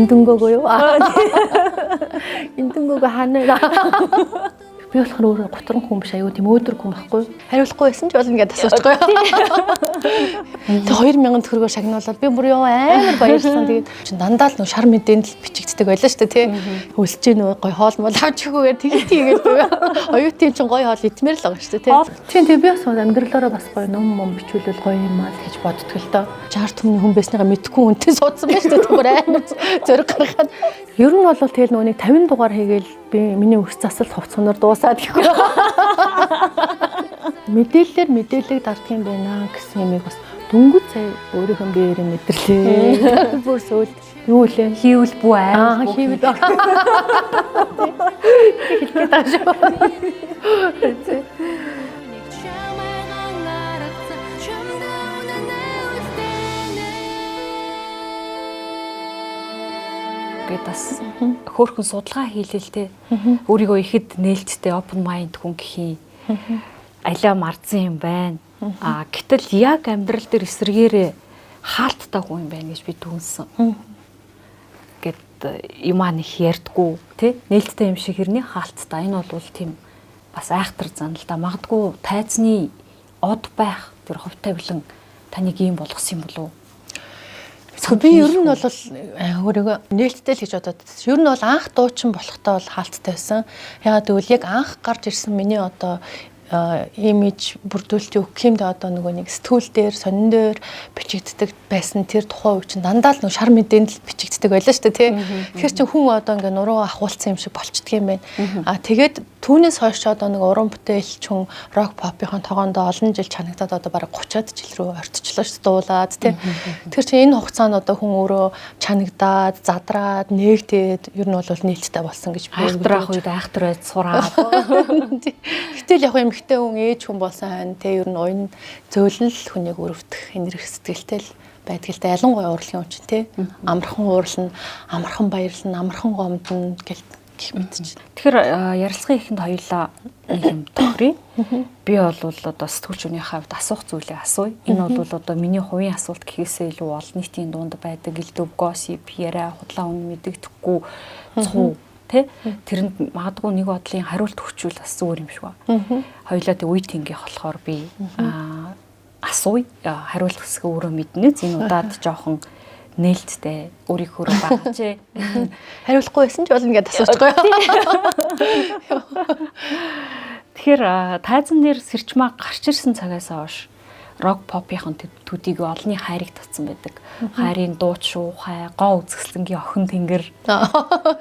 Эндөнгөөгөө юу? Эндөнгөөгөө хаана? Би болохоор өөрөө готрон хүн биш аюу тийм өөдрөг хүн байхгүй. Хариулахгүй байсан ч болно гэдээ асуучгүй. Тэг 2000 төгрөгөөр шагнуулаад би бүр ёо амар баярлсан. Тэгээд чи дандаа л нөө шар мэдээнд л бичигддэг байлаа шүү дээ тий. Өсөж гин гой хоол мол авч өгөөгөр тийгээд оюутын чин гой хоол идмээр л байгаа шүү дээ тий. Тийм би бас амьдралаараа бас гой ном бичүүлэл гоё юм аа гэж боддог л доо. 60 түмний хүн байсныгаа мэдхгүй үнтэй суудсан байж дээ бүр амар зөрөг гаргаад. Ер нь бол тэгэл нөөник 50 дугаар хийгээл би миний өс засалт хувцсанаар дуусаад гэхгүй. Мэдээлэл дарддаг юм байна гэсэн юмыг бас дөнгөж сая өөрийнхөө биеэрээ мэдэрлээ. Бүр сөүл юу лээ? Хийвэл бүү аа. Хийвэл. Хэлгээд байгаа шүү. Бас хөөрхөн судалгаа хийлэлтэй өөрийгөө ихэд нээлттэй open mind хүн гэхий алиа марзан юм байна. Гэтэл яг амьдрал дээр эсрэгээрээ хаалттай хүн юм байна гэж би дүнсэн. Гэт юмаа нэг ярьдгүү тий нээлттэй юм шиг хэрний хаалттай. Энэ бол тийм бас айхтар зан л да. Магадгүй тайзны од байх тэр хувь тавилан таныг ийм болгосон юм болов уу? Би ер нь бол өөрийгөө нээлттэй л гэж бодоод. Ер нь бол анх дуучин болохтой бол хаалттай байсан. Ягаад гэвэл яг анх гарч ирсэн миний одоо имиж бүрдүүлэлтийн үг юмд одоо нөгөө нэг сэтгүүл дээр сонин дээр бичигддэг байсан тэр тухайн үг чинь дандаа л нөгөө шар мэдээнд л бичигддэг байлаа шүү дээ тий. Тэгэхээр чи хүн одоо ингээ нуруу ахуулсан юм шиг болчдөг юм байна. Тэгээд түүнээс хойш одоо нэг уран бүтээлч хүн рок попын тогоондоо олон жил чанагдаад одоо бараг 30-аад жил рүү ортчлоо шүү дээ дуулаад тий. Тэгэхээр чи энэ хугацаанд одоо хүн өөрөө чанагдаад задраад нээгдээд ер нь бол нээлттэй болсон гэж би айхтрах үед айхтар байд сураад. Гэтэл яг юм эмэгтэй хүн ээж хүн болсон хань те ер нь уян зөөлөл хүнийг өрөвдөх энерги сэтгэлтэй л байдаг л да ялангуяа урлагийн хүн чинь те амархан уурлна амархан баярлна амархан гомдно гэх мэт чинь. Тэгэхээр ярилцлагын ихэнд хоёулаа нэг юм тохирё. Би бол одоо сэтгүүлчний хавьд асуух зүйлээ асууя. Энэ бол одоо миний хувийн асуулт гэхээсээ илүү олон нийтийн дунд байдаг элдв госип яриа худлаа үнэ мэдэгдэхгүй цуу тэ тэрэнд магадгүй нэг бодлын хариулт өгчүүл бас зүгээр юм шиг ба. Хоёулаа тэг үе тэнгийнх болохоор би асууя. Хариулт хэсгээ өөрөө мэднэ. Энэ удаад жоохон нээлттэй өөрийнхөө багчээ. Хариулахгүй байсан ч болно гэдээ асуучгүй. Тэгэхээр тайзан дээр сэрчмаа гарч ирсэн цагаас хойш рок попын төдийг олонний хайрыг татсан байдаг. Хайрын дууч шуухай, гоо үзэсгэлэнгийн охин тэнгэр.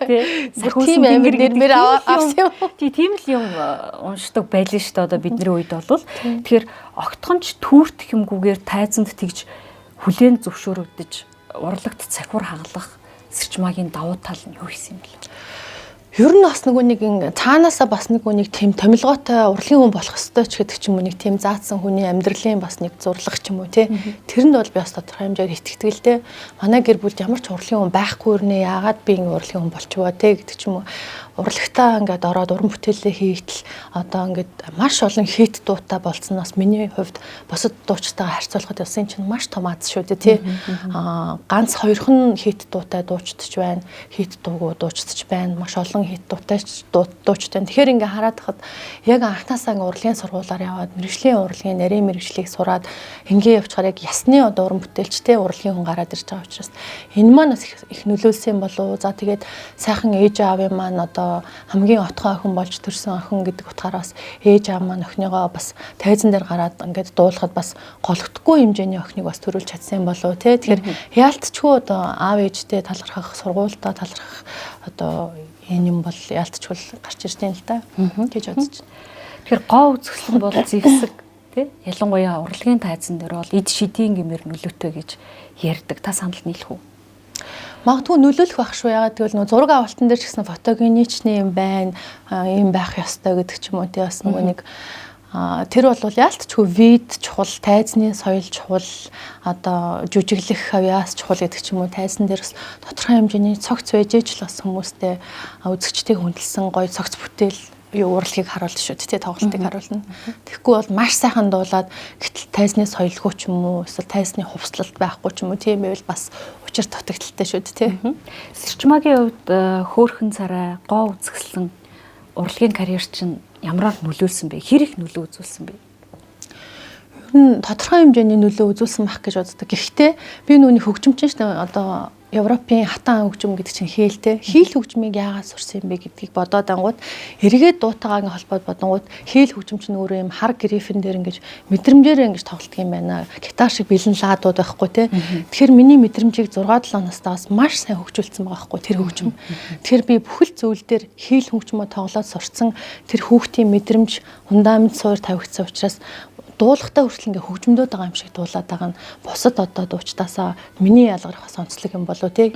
Тий. Тийм амир нэрмэр авсан юм. Тийм л юм уншдаг байлээ шүү дээ одоо бидний үед бол. Тэгэхээр огтхонч түүрт хэмгүүгээр тайзанд тэгж хүлээн зөвшөөрөгдөж урлагт цахиур хагалах сэрчмаагийн давуу тал нь юу гэсэн юм бэ? Ер нь бас нөгөө нэг цаанаасаа бас нэг тийм томилгоотой урлагийн хүн болох ёстой ч гэдэг ч юм уу нэг тийм заасан хүний амьдралын бас нэг зурлах ч юм уу тий. Тэрэнд бол би бас тодорхой хэмжээр итгэдэг л дээ. Манай гэр бүлд ямар ч урлагийн хүн байхгүй өрнө яагаад би ингэ урлагийн хүн болчихвоо тий гэдэг ч юм уу. Урлагтаа ингээд ороод уран бүтээлээ хийтэл одоо ингээд маш олон хит дуутай болцсноос миний хувьд бусад дуучтайгаа харьцуулахад бас энэ чинь маш том аз шүү дээ тий. Ганц хоёрхан хит дуутай дуучдч байна. Хит дуугүй дуучдч байна. Маш олон хит дуутайч дуучтай. Тэгэхээр ингээ хараад хахад яг анхнаасаа ингээ урлагийн сургуулаар яваад мэрэгжлийн урлагийн нарийн мэрэгжлийг сураад ингээ явчихаар яг ясны одоо уран бүтээлчтэй урлагийн хүн гараад ирж байгаа учраас энэ маань бас их нөлөөлсөн болов. За тэгээд сайхан ээж аавын маань одоо хамгийн отгой охин болж төрсэн охин гэдэг утгаараас ээж аав маань охиныгоо бас тайзан дээр гараад ингээд дуулахад бас голөгдохгүй хэмжээний охиныг бас төрүүлж чадсан болов тий. Тэгэхээр яалтчгүй одоо аав ээжтэй талархах сургуультай талархах одоо энэ юм бол яалтчгүй гарч ирсэн л да гэж бодож байна. Тэгэхээр гоо үзэсгэлэн бол зэвсэг тий. Ялангуяа урлагийн тайзан дээр бол эд шидийн гэмээр нөлөөтэй гэж ярьдаг. Та санал нийлэх үү? Магадгүй нөлөөлөх байх шүү. Ягаад гэвэл нөгөө зураг авалтан дээр ч гэсэн фотогеничний юм байна, юм байх ёстой гэдэг ч юм уу тий бас нөгөө нэг тэр бол яалтчгүй вид чухал, тайзны соёл чухал, одоо жүжиглэх хавьяас чухал гэдэг ч юм уу тайзан дээр бас тодорхой хэмжээний цогц байж л бас хүмүүстэй үзэгчдийг хүндэлсэн гоё цогц бүтээл юу урлагийг харуулна шүү дээ, тоглолтыг харуулна. Тэгэхгүй бол маш сайхан дуулаад гэтэл тайзны соёлгүй ч юм уу, эсвэл тайзны хувцлалт байхгүй ч юм уу, тийм байвал бас учир дутагдaltaй шүү дээ, тий. Сэрчмагийн хувьд хөөхөн царай, гоо үзэсгэлэн урлагийн карьер чинь ямараар нөлөөлсөн бэ? Хэр их нөлөө үзүүлсэн бэ? Тодорхой хэмжээний нөлөө үзүүлсэн байх гэж боддог. Гэхдээ би нүуний хөгжимчин шүү дээ, одоо Европын хатан хөгжим гэдэг чинь хийлтэй. Хийл хөгжмийг яагаад сурсан юм бэ гэдгийг бодоод ангууд эргээд дуутаагаа холбоод бодонгууд хийл хөгжим чинь өөрөө юм хар грифен дээр ингэж мэдрэмжээр ингэж тоглодог юм байна. Гитар шиг бэлэн ладууд байхгүй те. Тэгэхээр миний мэдрэмжийг 6-7 настаас маш сайн хөгжүүлсэн байгаа байхгүй тэр хөгжим. Тэгэхээр би бүхэл зүйл дээр хийл хөгжмөө тоглоод сурцсан тэр хүүхдийн мэдрэмж фундамент суур тавигдсан учраас дуулахтаа хүртэл ингээ хөгжмөдөд байгаа юм шиг дуулаад байгаа нь бусад одоо дуучтаасаа миний ялгарх бас онцлог юм болов тий.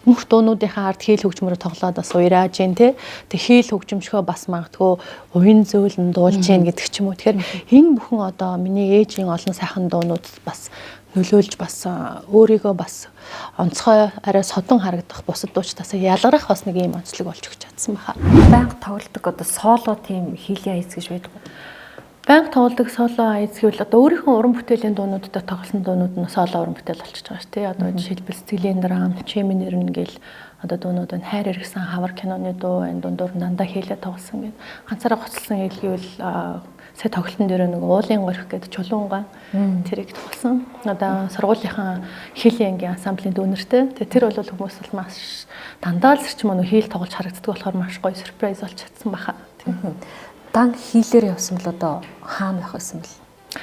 Мөнх дуунуудынхаа ард хийл хөгжмөрөөр тоглоод бас уйрааж гин тий. Тэг хийл хөгжмөшгөө бас магадгүй уян зөөлн дуулж гин гэдэг ч юм уу. Тэгэхээр энэ бүхэн одоо миний ээжийн олон сайхан дуунууд бас нөлөөлж бас өөрийгөө бас онцгой арай содон харагдах бусад дуучтаасаа ялгарх бас нэг юм онцлог болж өгч чадсан баха. Банк тоглодог одоо соло тийм хийлийн аяз гэж байдаг. Банк тоглодог соло аяз гэвэл одоо өөрийнхөө уран бүтээлийн дуунуудад тоглосон дуунууд нь соло уран бүтээл болчихж байгаа шүү дээ. Одоо жишээлбэл Сэтгэлийн драм, Чимийн нэрнэ гэл одоо дуунууд нь хайр хэрэгсэн хавар киноны дуу энэ дундуур дандаа хийлээ тоглосон гэдэг. Ганцаараа гоцлсон хэлгийвэл сая тоглолтын дээр нэг уулын горих гэдэг чулуунгаа тэрийг тоглосон. Одоо сургуулийнхаа хийлийн ангийн ансамблийн дүүнертэй. Тэр бол хүмүүс бол маш дандаа л сэрч мөн хийл тоглож харагддаг болохоор маш гоё сюрприз болж чадсан баха. Дан хийлээр явсан бол одоо хаана байх байсан бэл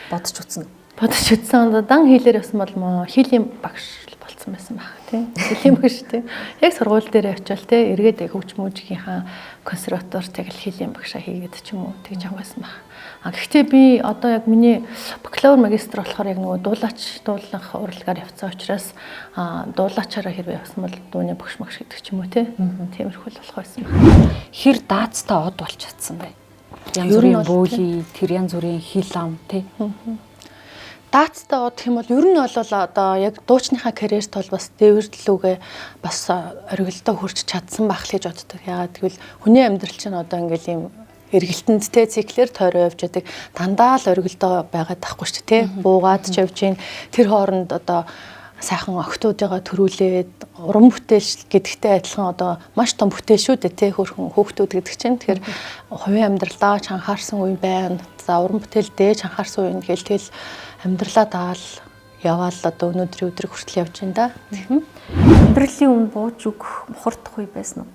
бодож үзсэн. Бодож үзсэн. Одоо дан хийлээр явсан бол хийлийн багш болцсон байсан баг тийм. Хийлийн багш тийм. Яг сургууль дээр явчаал тийм. Эргээд хөгж мужигийнхаа консерваторт яг л хийлийн багшаа хийгээд ч юм уу тэгж явсан баг. Гэхдээ би одоо яг миний бакалавр магистр болохоор яг нөгөө дуулах урлагаар явцсан учраас дуулаачаараа хэрвээ явсан бол дууны багш магш гэдэг ч юм уу тийм. Тиймэрхүү л болох байсан баг. Хэр даацтай од болж чадсан бэ? Янз бүрийн бөөли, тэр янз бүрийн хил ам тий. Даацтай од гэх юм бол ер нь бол одоо яг дуучныхаа карьерт бол бас дээвэрлэлүүгээ бас оргилдоо хүрч чадсан байх л гэж боддог. Яагаад гэвэл хүний амьдрал чинь одоо ингээл юм эргэлтэндтэй циклэр тойроо явж байдаг. Дандаа л оргилдоо байгаад тахгүй шүү дээ тий. Буугаад ч явж гин тэр хооронд одоо сайхан охтуудыгаа төрүүлээд уран бүтээл гэдэгтэй адилхан одоо маш том бүтээл шүү дээ тий хөрхөн хүүхдүүд гэдэг чинь тэгэхээр хувийн амьдралдаа ч анхаарсан үе байна. За уран бүтээл дээж анхаарсан үе гэл тэгэл амьдралаа даал яваал одоо өнөөдрийн өдрийг хүртэл явж байна да. Амьдралын өмнө бууж өгөх мухардах үе байсан уу?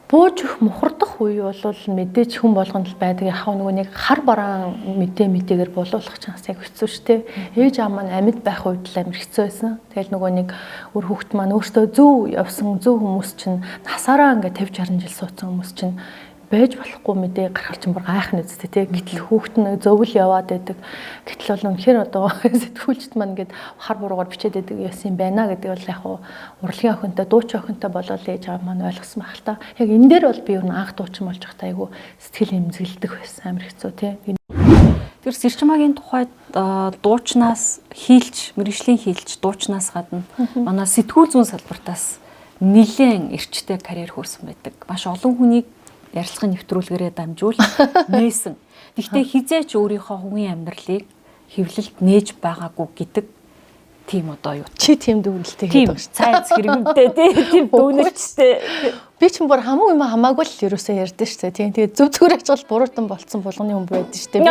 Бууж өгөх мухардах үе бол мэдээж хүн болгонд л байдаг. Яг нөгөө нэг хар бараан мэдээгээр болуулах чанс яг хэцүү шүү дээ. Ээж аав маань амьд байх үед л амар хэцүү байсан. Тэгэл нөгөө нэг өөр хүүхэд маань өөртөө зөв явсан зөв хүмүүс чинь насаараа ингээд 50 60 жил суудсан хүмүүс чинь байж болохгүй мэдээ гаргаж чинь бүр гайхна үстэй тий. Гэтэл хүүхэд нь зөвл яваад байдаг. Гэтэл бол үнэхээр одоо сэтгүүлчд маань ингээд хар буруугаар бичээд байдаг яасан юм байна гэдэг бол яг урлагийн охинтой дуучин охинтой болол ээж аав маань ойлгосон байх л та. Яг энэ дээр бол би юу н анх дуучин болж байхдаа айгу сэтгэл эмзэглэдэг байсан амар хэцүү тий. Тэр Сэрчмагийн тухайд дуучнаас хийлж, мэргэжлийн хийлж дуучнаас гадна манай сэтгүүл зүйн салбартаас нэлээд эрчтэй карьер хөрсөн байдаг. Маш олон хүнийг ярилцлагын нэвтрүүлгээрээ дамжуул нээсэн. Гэхдээ хизээч өөрийнхөө хувийн амьдралыг хэвлэлд нээж байгаагүй гэдэг тийм одоо юу. Чи тийм дүгнэлттэй хийдэг шүү. Цайз хэрэгэмтэй тийм дүгнэлттэй. Би ч бүр хамаагүй юм хамаагүй л ерөөсөө ярьдэн шүү дээ. Тийм. Тэгээд зөв зүгээр ажил буруутан болцсон болгоны хүн байдаг шүү дээ.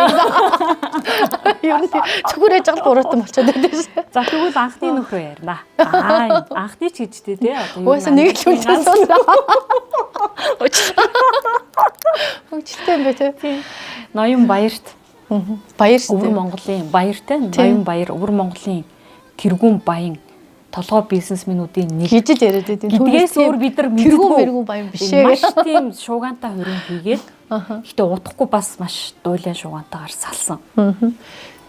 Ер нь зүгээр ажил буруутан болчиход байдаг шүү. За тэгвэл анхны нөхрөө ярина. Анхны ч гэжтэй тий. Уусаа нэг л үлдсэн. Өчтөн бэ тий. Ноён Баярт. Баяр шүү дээ. Өвөр Монголын Баяртай. Ноён Баяр Өвөр Монголын тэргүүн баян толгой бизнесмэнүүдийн нэг гэж л яриад байдаг. Тэгээс өөр бид нар тэргүүн баян биш ээ. Маш тийм шуугантай хөрөнгө хийгээд гэтээ удахгүй бас маш дуулын шуугантайгаар салсан.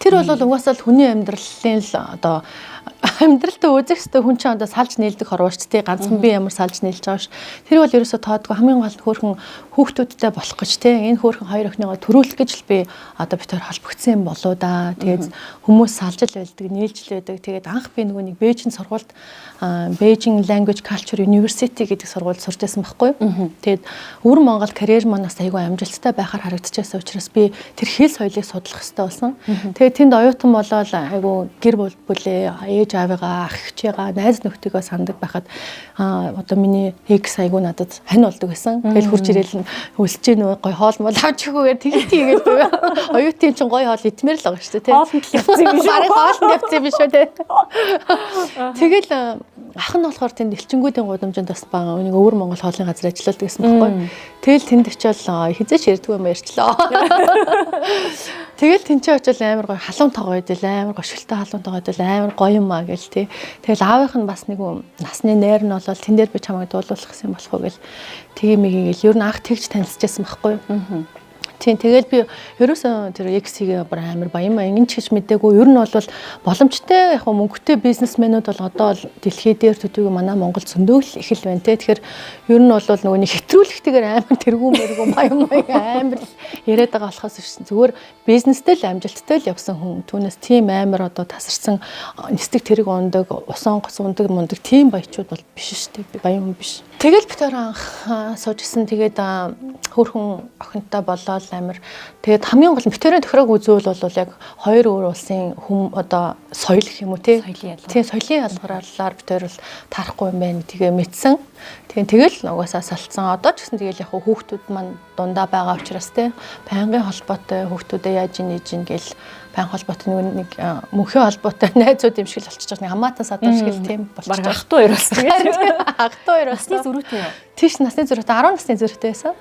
Тэр бол угаасаа л хүний амьдралын л одоо амьдралтай үзэхстэй хүн чинь одоо салж нийлдэг хорвооч тий ганцхан би ямар салж нийлж байгаа ш. Тэр бол ерөөсө тоодгүй хамгийн гол хөөрхөн хүүхдүүдтэй болох гэж тий энэ хөөрхөн хоёр охиныгоо төрүүлэх гэж л би одоо битээр холбогдсон юм болоо да. Тэгээд хүмүүс салж л байлдаг, нийлж л байдаг. Тэгээд анх би нөгөө нэг Бээжин сургуульд Beijing Language Culture University гэдэг сургуульд сурч байсан байхгүй юу. Тэгээд өвөр Монгол карьер манаас айгүй амжилттай байхаар харагдчихсан учраас би тэр хэл соёлыг судлах хэрэгтэй болсон. Тэгээд тэнд оюутан болоод айгүй гэр бүлээ ээж аавыгаа ах эгчээгаа найз нөхдөйгөө санддаг байхад одоо миний экс айгүй надад хань болдог байсан. Тэгэл хурж ирэл өлсөж гэнэ гой хоол мол авч өгөөгөр тэгээд оюутын чинь гой хоол идмээр л байгаа шүү дээ. Хоолнд л явцсан юм шүү. Бараг хоолнд явцсан юм шүү дээ. Тэгэл ах нь болохоор тэнд элчингүүдийн гудамжинд бас бага нэг өвөр Монгол хоолны газар ажилладаг гэсэн байхгүй. Тэгэл тэнд очиод хизээч ярьдгүй юм ярьчлаа. Тэгэл тэнцээ очиод амар гоё халуун тоогоо идэл амар гошилтой халуун тоогоо идэл амар гоё юм аа гэл тий. Тэгэл аавынх нь бас нэг насны нойр нь болол тэн дээр би чамайг дуулуулах гэсэн юм болох уу гэл тэгээ мэгийгэл ер нь анх тэгж танилцчихсан байхгүй юу. Тийм тэгэл би ерөөсөө тэр X-ийг амар баян маяг ч гэж мэдээгүй. Ер нь бол боломжтой яг мөнгөтэй бизнесмэнүүд бол одоо дэлхий дээр төдийгүй манай Монгол зөндөөл их л байна те. Тэгэхээр ер нь бол нөгөө нэг хэтрүүлэхтэйгээр амар тэргүүмэргүй баян маяг амар яриад байгаа болохоос зүгээр бизнестэй л амжилттай л явсан хүн. Түүнээс тийм амар одоо тасарсан нисдэг тэрэг ундаг, усан гоц ундаг мундаг тийм баячууд бол биш шүү дээ. Баян хүн биш. Тэгэл битээр анх суужсэн тэгээд хөөрхөн охинтой болоод амир тэгээд хамгийн гол нь битээрийн тохирог үзүүл бол яг хоёр өөр улсын хүм одоо соёл гэх юм уу тий соёлын ялгарлаар битээр бол тарахгүй юм байна тэгээ мэдсэн. Тэгэл угаасаа салцсан. Одоо ч гэсэн тэгэл яг хүүхдүүд маань дундаа байгаа учраас тий байнгын холбоотой хүүхдүүдээ яаж нээж ин гэл баян холбоотой нэг мөнхийн холбоотой найзууд юм шиг л болчихж байгаа. Хамаатан садар шиг л тийм болчихж байгаа. Ах トゥ хоёр болсон. Ах トゥ хоёр болсон. Насны зөрүүтэй юу? Тийш насны зөрүүтэй 10 насны зөрүүтэй байсан.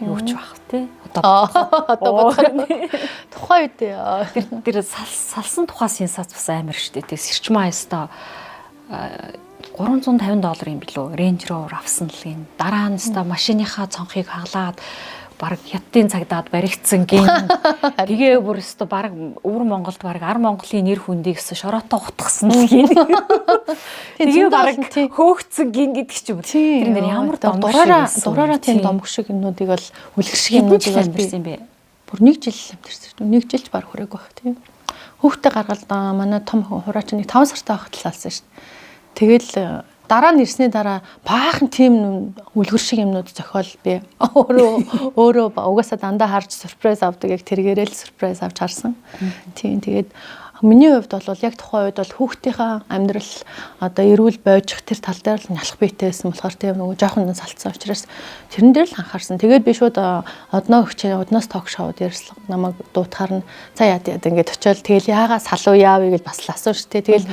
Юу ч бах тий. Одоо бодохоор тухайн үед тэр салсан тухаас энэ сац бас амар штэ. Тэг сэрчмаа яста $350 юм билүү. Range Rover авсан л ин. Дараа нь яста машиныхаа цонхыг хаглаад бараг хятадын цагдаад баригдсан гин. Тэгээ бүр өстө бараг өвөр Монголд бараг ар Монголын нэр хүндийг шороотоо утгасан л гин. Тэгээ бараг хөөгцөн гин гэдэг ч юм. Тэр нэр ямар дураараа тийм домог шиг юмнуудыг бол үлгэр шиг юмнуудыг бол бирсэн бэ. Бүр 1 жил амьдэрсэн. 1 жилч бараг хүрээг байх тийм. Хүүхдээ гаргаад манай том хураач нэг 5 сартай байхад л алсан шүү дээ. Тэгэл дараа нь ирсний дараа баахан тийм үлгэр шиг юмнууд зохиол би өөрөө угаасаа дандаа харж сюрприз авдаг яг тэргээрээ л сюрприз авч харсан. Тийм тэгээд миний хувьд бол яг тухайн үед бол хүүхдийнхаа амьдрал одоо эрүүл бойжих тэр тал дээр л нялх бийтээсэн болохоор тийм нөгөө жоохон салцсан учраас тэрэн дээр л анхаарсан. Тэгээд би шууд одноо өгчээ уднаас ток шоуд ярьслаг намайг дуутахаар нь за яад ингээд очиод тэгэл яагаа салуу яавыг л бас л асууж штэ. Тэгэл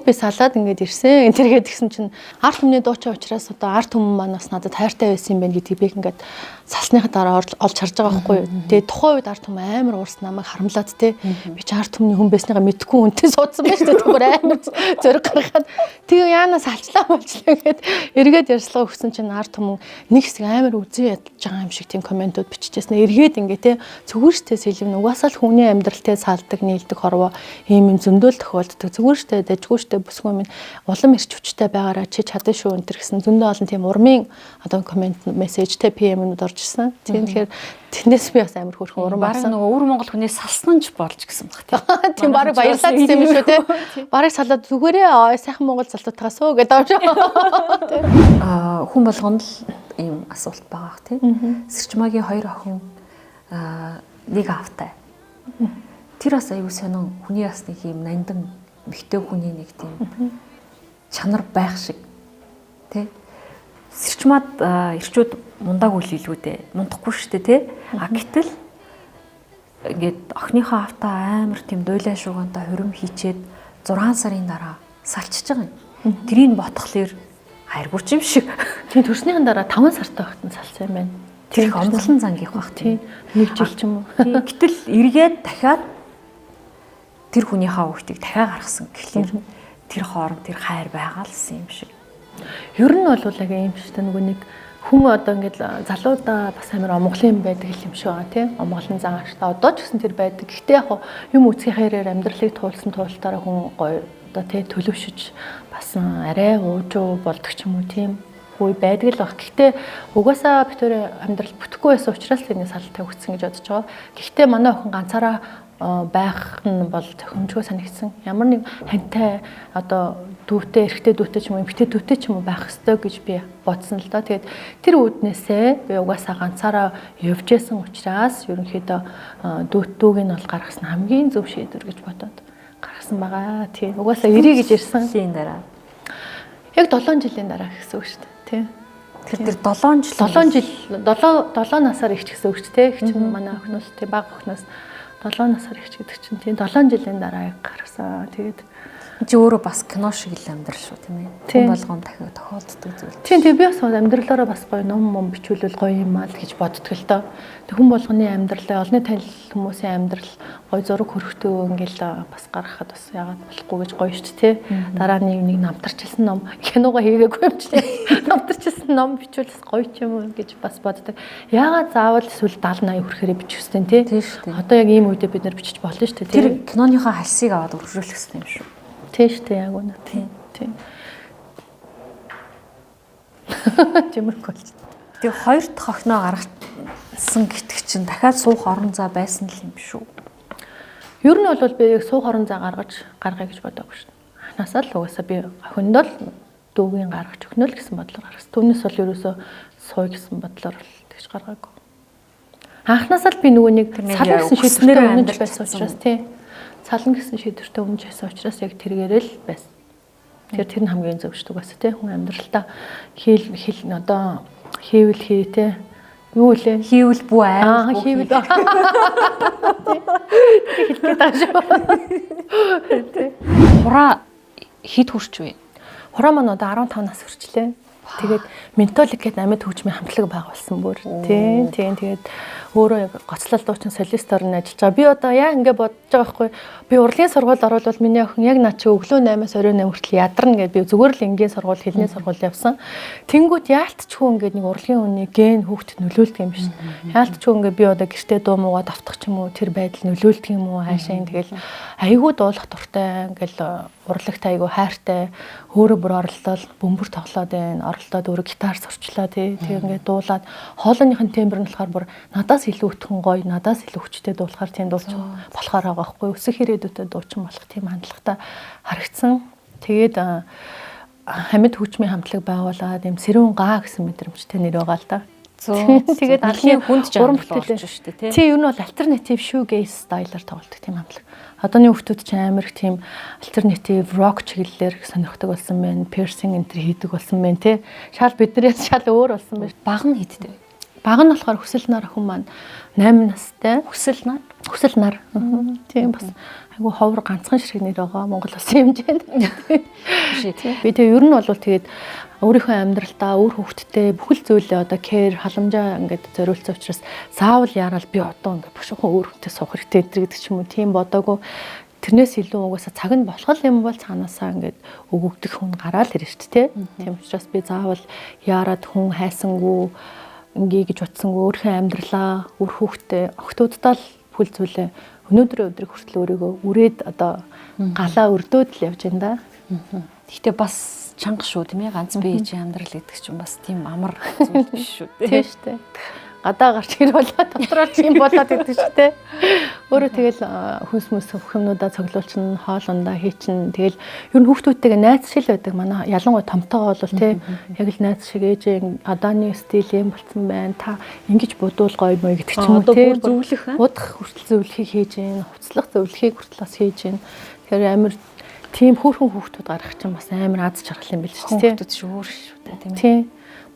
би салаад ингээд ирсэн. Тэргээд гисэн чинь арт хүмүүний дуучаа учраас одоо арт хүмүүс маань бас надад хайртай байсан юм байна гэдгийг би ингээд салсныхаа дараа олж харж байгаа байхгүй юу. Тэгээд тухайн үед арт хүмүүс амар уурс намайг харамлаад те би ч арт хүмүүний хүн байсныгаа мэдгүй үнтэй суудсан байж тээ түгээр амар зөрөг гаргаад тэгээ яана салчлаа болчлаа гэд эргээд ярьслага өгсөн чинь арт хүмүүс нэг хэсэг амар үзээ ядж байгаа юм шиг тийм комментууд биччихсэн. Эргээд ингээ те зүгээр штэ сэлэв угаасаа л хүний амьдралтай салдаг нийлдэг хорвоо ийм юм зөндөөл тохиолддог. Зүгээр штэ дэжгүй штэ бүсгүй минь улам ирч хүчтэй байгаараа чи чадна шүү энэ төр гэсэн зөндөө олон тийм урмын одоо коммент мессежтэй PM-ууд орж ирсэн. Тэгэхээр тэндээс би бас амар хөөрхөн урам болсон. Нөгөө өвөр Монгол хүнээс салсан ч болж гисэн баг тийм баг баярлаад гэсэн юм шүү те. Барыг салаад зүгээрээ сайхан Монгол залтуудтайгаас өө гэдэг авч. Хүн болгонд л ийм асуулт байгаа тийм. Сэрчмаагийн хоёр охин нэг аавтай. Тэр бас аюу сонин хүний бас нэг ийм нандин мэгтэй хүний нэг тийм чанар байх шиг тий. Сэрчмаад ирчүүд мундаг үл илгүүдээ мундахгүй штэ тий. Гэтэл ингээд охиныхоо автаа амар тийм дуйлаа шуугантаа хурим хийчээд 6 сарын дараа салчиж байгаа юм. Тэрийг ботхолоор хайргуурч юм шиг. Тийм төрснийхэн дараа 5 сартай байхад нь салсан юм байна. Тэр их омдлон зангих байх тийм 1 жил ч юм уу. Гэтэл эргээд дахиад тэр хүнийхээ хүүхдийг дахиад гаргасан гэхлээр тэр хооронд тэр хайр байгаа лсэн юм шиг. Ер нь бол яг ийм шүү дээ нөгөө нэг хүн одоо ингээд залуудаа бас амар омголын байдаг юм шиг байгаа тийм омголын зан аштай одоо ч гэсэн тэр байдаг. Гэхдээ яг юм үзхийн хэрээр амьдралыг туулсан туултаараа хүн гоё одоо тийм төлөвшөж бас арай уужуу болдог ч юм уу тийм үе байдаг л баг. Гэхдээ угаасаа битүүр амьдрал бүтэхгүй байсан учраас тэрний салтай өгсөн гэж бодож байгаа. Гэхдээ манай охин ганцаараа байх нь бол тохиомжгүй санагдсан. Ямар нэг хантай одоо дүүтэй, эрэгтэй дүүтэй ч юм уу, эмэгтэй дүүтэй ч юм уу байх ёстой гэж би бодсон л да. Тэгээд тэр үүднээсээ би угаасаа ганцаараа явж исэн учраас ерөнхийдөө дүүг нь бол гаргасан хамгийн зөв шийдвэр гэж бодоод гаргасан байгаа. Тийм. Угаасаа ирээ гэж ирсэн. Тийм дараа. Яг 7 жилийн дараа гэсэн үг шүү дээ. Тийм. Тэр 7 7 насаар ихч гэсэн үг шүү дээ. Их ч манай охиноос тийм бага охиноос 7 насаар ихч гэдэг чинь тийм 7 жилийн дараа гаргасан. Тэгээд чи өөрөө бас кино шиг л амьдрал шүү тийм ээ. Хүн болгоом дахиад тохиолддог зүйл. Тийм би бас амьдралаараа бас гоё ном бичүүлэл гоё юм аа л гэж боддог л доо. Тэг хүн болгоны амьдралаа олонний танил хүмүүсийн амьдрал гоё зураг хөрхтөө ингээл бас гаргахад бас яагаад болохгүй гэж гоё шүү дээ. Дараа нэг намтарчилсан ном киногоо хийгээгүй юм чи. Намтарчилсан ном бичүүлээс гоё ч юм уу гэж бас боддог. Яагаад заавал эсвэл 70 80 хүрэхээр бичвэстэй тий. Одоо яг ийм үедээ бид нар бичиж болно шүү дээ. Тэр киноныхоо хальсыг аваад өргөжүүлэх хэрэгтэй юм шүү. Тийм шүү дээ яг үнэ. Тийм. Жимэрхүү. Тэгээ хоёр дахь охиноо гаргасан гэтг чинь дахиад суух орон зай байсан л юм шүү. Ер нь бол би яг суух орон зай гаргая гэж бодоагүй шүү. Анхнаасаа л угаасаа би охиндоо л дүүгийн гаргаж өгнө л гэсэн бодлоор гаргасан. Түүнээс бол ерөөсөө сууя гэсэн бодлоор тэгж гаргаагүй. Анхнаасаа л би нөгөө нэг сална гэсэн шийдвэрээр өмнөж байсан учраас тийм. Сална гэсэн шийдвэртэй өмнөж байсан учраас яг тэргээрэл байсан. Тэр нь хамгийн зөв шүү дээ тийм. Хүн амьдралдаа одоо хийвэл хийтэй юу лээ хийвэл бүү аа хийвэл хэлгээд байгаа шүү. Хураа хэд хүрч вэ? Хураа маань одоо 15 нас хүрчлээ. Тэгээд ментолик гэдэг амьд хөгжмийн хамтлаг байгуулсан бүр. Тийм. Тэгээд өөрөө яг гоцлол дуучин солистоор нь ажиллаж байгаа. Би одоо яа ингэ бодож байгаа байхгүй. Би урлагийн сургууль оруулаад миний охин яг наа чи өглөө 8-аас оройн 8 хүртэл ядарна гэдэг би зүгээр л энгийн сургууль, хэлний сургууль явсан. Тэнгүүд яалтчгүй ингээд нэг урлагийн үний ген хүүхдэд нөлөөлдөг юм биш. Яалтчгүй ингээд би одоо гэртээ дуу муугаад автах ч юм уу тэр байдал нөлөөлдөг юм уу хаашаа тэгэл айгүй дуулах дуртай ингээл урлагт айгүй хайртай өөрөө бүр оролдоод бөмбөр тоглоод байна. Оролдоод өөрөө гитар сурчлаа тий. Тэг ингээд дуулаад хоолойных нь тембер нь болохоор бүр надаас илүү өтгөн гоё, надаас илүү хүчтэй дуулахаар тийм дуулчих болохоор байгаа байхгүй. Өсөх ирээдүйтэй дуучин болох тийм хандлагатай харагдсан. Тэгээд хамид хөгжмийн хамтлаг байгуулаад юм Сэрүүн гаа гэсэн мэдрэмжтэй нэр байгаа л да. Тэгээд алын хүнд жамбал болж шүү дээ тий. Тий, ер нь бол альтернатив shoegaze стайлаар тоглодог тийм хамтлаг. Одооны хүмүүс ч амар их тийм альтернатив рок чиглэлээр сонирхдаг болсон байна. Piercing энтер хийдэг болсон байна тий. Шал биднээс шал өөр болсон байна. Баг нь хийдтэй. Баг нь болохоор хүсэл нар охин маань 8 настай. Хүсэл нар. Тийм бас айгу ховор ганцхан ширхэг нэр байгаа Монгол улсын хэмжээнд. Би тэгээ ер нь бол тэгээд өөрийнхөө амьдралдаа өөр хүүхдтэй бүхэл зүйлээ одоо care халамжаа ингээд зориулсан учраас заавал яарал би одоо ингээд бушуухан өөр хүнтэй суух хэрэгтэй гэдэг ч юм уу тийм бодоагүй. Тэрнээс илүү угаасаа цаг нь болох юм бол цаанаасаа ингээд өгөгдөх хүн гараал ирнэ шүү дээ тийм учраас би заавал яарад хүн хайсангүй ингээ гэж утсангүй өөрийнхөө амьдралаа өөр хүүхдтэй охтуудтай л бүхэл зүйлээ өнөөдрийн өдрийг хүртэл өөрийгөө үрээд одоо галаа өрдөөд л явж байна да. Гэхдээ бас чанга шүү тийм ээ ганц бие хийж амьдрал гэдэг чинь бас тийм амар зүйл биш шүү тийм шүү дээ. Гадаа гарч ир болоо дотроо ч юм болоод гэдэг шүү дээ. Өөрөө тэгэл хүнс мөс хөхмнүүдаа цоглуулчин хоолундаа хийчин тэгэл ер нь хүүхдүүдтэйгээ найз шиг л байдаг манай ялангуяа томтойгоо бол тийм яг л найз шиг ээжээ адааны стил юм болцсон байна та ингэж будуул гоё мой гэдэг ч юм уу тийм зөвлөх удах хүртэл зөвлөхийг хийж гин хувцлах зөвлөхийг хүртэл бас хийж гин тэгэхээр амар тийм хөөрхөн хүүхдүүд гарах чинь бас амар аз жаргал юм биш үү тийм хүүхдүүд шүүр шүү дээ тийм ээ тийм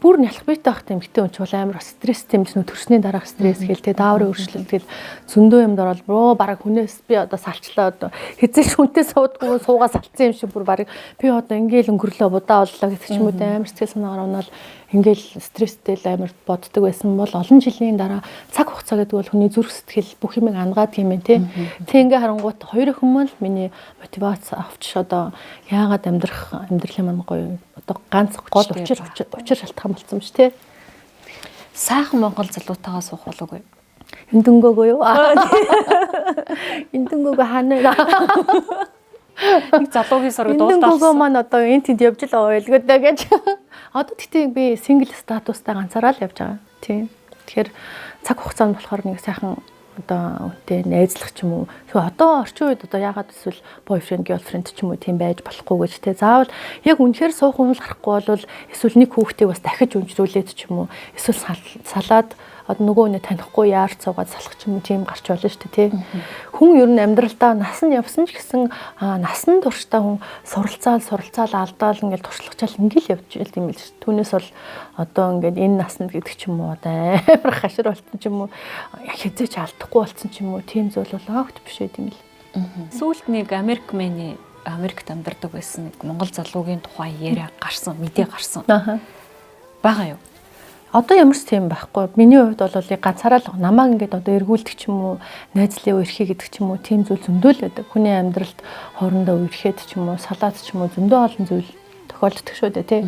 бүр нялх бийтэй байхтай эмэгтэй хүн ч бол амар стресс тэмцэн төрсний дараах стресс гэлтэй дааврын өөрчлөлт тэгэл зөндөө юм дорол бөө бараг хүнээс би одоо салчлаа одоо хэзээ хүнтэй суудгүй суугаа салцсан юм шиг бүр бараг би одоо ингээл өнгөрлөө будаа боллоо гэдэг ч юм уу амар стресс санаагаар унаад ингээл стресстэй л амар боддог байсан бол олон жилийн дараа цаг хугацаа гэдэг бол хүний зүрх сэтгэл бүх юмыг ангаад юм байна тий. Тэг ингээ харангуут хоёр хүмүүс л миний мотивац авч одоо яагаад амьдралын маань гоё одоо ганц гол учир шалтгаан болсон юм ш тий. сайхан Монгол залуутайгаа суух болоогүй. Энэ дөнгөөгөө юу? Энэ дөнгөөгөө ханаа. Нэг залуугийн сураг дуулдаа. Энэ дөнгөөгөө маань одоо энэ тэнд явж л байгаа байлгүй гэж. Одоо тэгтээ би сингл статустай ганцаараа л явж байгаа. Тийм. Тэгэхээр цаг хугацаанд болохоор нэг сайхан одоо үнтэй найзлах ч юм уу. Тэгээ одоо орчин үед одоо ягаад эсвэл boyfriend girlfriend ч юм уу тийм байж болохгүй гэж те. Заавал яг үнэхээр суух хүн л гарахгүй бол эсвэл нэг хүүхдийг бас дахиж өнжрүүлээд ч юм уу. Эсвэл салаад одоо нөгөө нэг танихгүй яар цугаад салах ч юм уу тийм гарч болно шүү дээ тий. Хүн ер нь амьдралдаа насанд явсан ч гэсэн насан туршдаа хүн суралцаал алдаал ингээл туршлагачаал ингээл явж ийл юм л шүү. Түүнээс бол одоо ингээд энэ насанд гэдэг ч юм уу одоо амар хашир болсон ч юм уу хязгаарч алдахгүй болсон ч юм уу тийм зүйл бол огт биш байт юм л. Сүүлд нэг Америкт амьдардаг байсан нэг Монгол залуугийн тухай яриа гарсан, мэдээ гарсан. Бага юу? Одоо ямар ч тийм байхгүй. Миний хувьд бол ганцаараа л намайг ингээд одоо эргүүлдэг ч юм уу, найзлын үерхий гэдэг ч юм уу, тийм зүйл зөндөл байдаг. Хүний амьдралд хоорондоо үерхэд ч юм уу, салаад ч юм уу зөндөө олон зүйл тохиолддог шүү дээ, тий.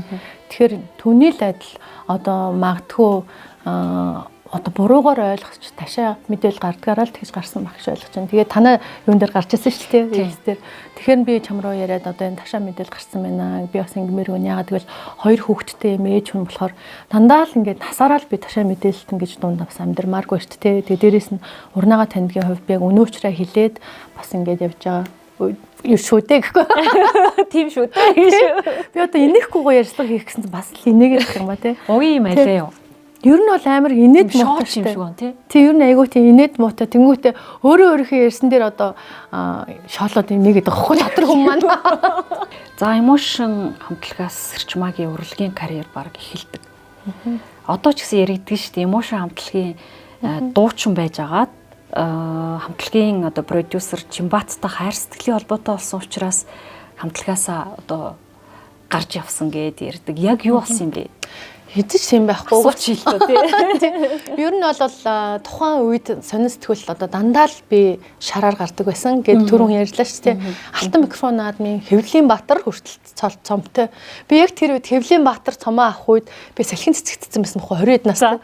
Тэгэхээр түүний л адил одоо магадгүй одоо буруугаар ойлгож ташаа мэдээл гардгаараа л тэгж гарсан баг гэж ойлгож байна. Тэгээд танаа юун дээр гарч ирсэн шүү дээ. Рилс дээр. Тэгэхээр би чам руу яриад одоо энэ ташаа мэдээл гарсан байна. Би бас ингэмэр гэн яагаад гэвэл хоёр хүүхэдтэй юм ээж хүн болохоор дандаа л ингээд насаараа л би ташаа мэдээлэлт ингэж дундаа бас амьдрмааргүй шүү дээ. Тэгээд дээрэс нь урнаага таньдгийн хувьд би яг өнөөчрөө хилээд бас ингээд явж байгаа. Юу шүү дээ гэхгүй. Тийм шүү дээ. Би одоо инеехгүйгээр ярьслага хийх гэсэн бас л инээгээд байгаа юм ба тий. Угийн юм алээ юу? Ер нь бол амар инээд муутай юм шиг гон тий. Тий ер нь айгуу тий инээд муутай тэнгүүтээ өөрийнхөө ярьсан дээр одоо шоолоод инээгээд байгаа хгүй дотор хүмүүс маань. За emotion хамтлагаас Сэрчмаагийн урлагийн карьер баг эхэлдэг. Одоо ч гэсэн яригддаг шүү дээ. Emotion хамтлагийн дуучин байж агаад хамтлагийн одоо продюсер Чимбаттай хайр сэтгэлийн холбоотой болсон учраас хамтлагаасаа одоо гарч явсан гэд ярьдаг. Яг юу болсон юм бэ? Хэзээ ч юм байхгүй ч хэлтөө тий. Ер нь бол тухайн үед сонир сэтгүүл одоо дандаа л би шараар гардаг байсан гэд түрүүн ярьлаа шүү дээ. Алтан микрофон наадмын Хэвлэлийн Баатар хүртэл цомтой. Би яг тэр үед Хэвлэлийн Баатар цомоо авах үед би салхин цэцэгдсэн байсан бохоо 20 настай.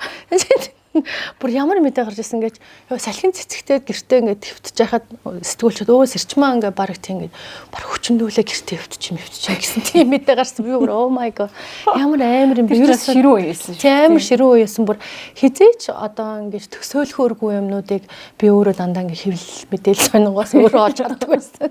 Бүр ямар мэдээ гарч ирсэн гэж салхин цэцэгтэй гэртээ ингээд твтж яхад сэтгүүлчд өө Сэрчмаа ингээд баг тийм ингээд баг хүчндүүлээ гэртээ твтчих гэсэн тийм мэдээ гарсан. Би бүр oh my god ямар амар юм бэ ерөөсөө ширүү байсан шүү. Тийм амар ширүү байсан. Бүр хизээч одоо ингээд төсөөлөхөөргүй юмнуудыг би өөрөө дандаа ингээд хэвлэл мэдээлэл сонингоос өөрөө олж авдаг байсан.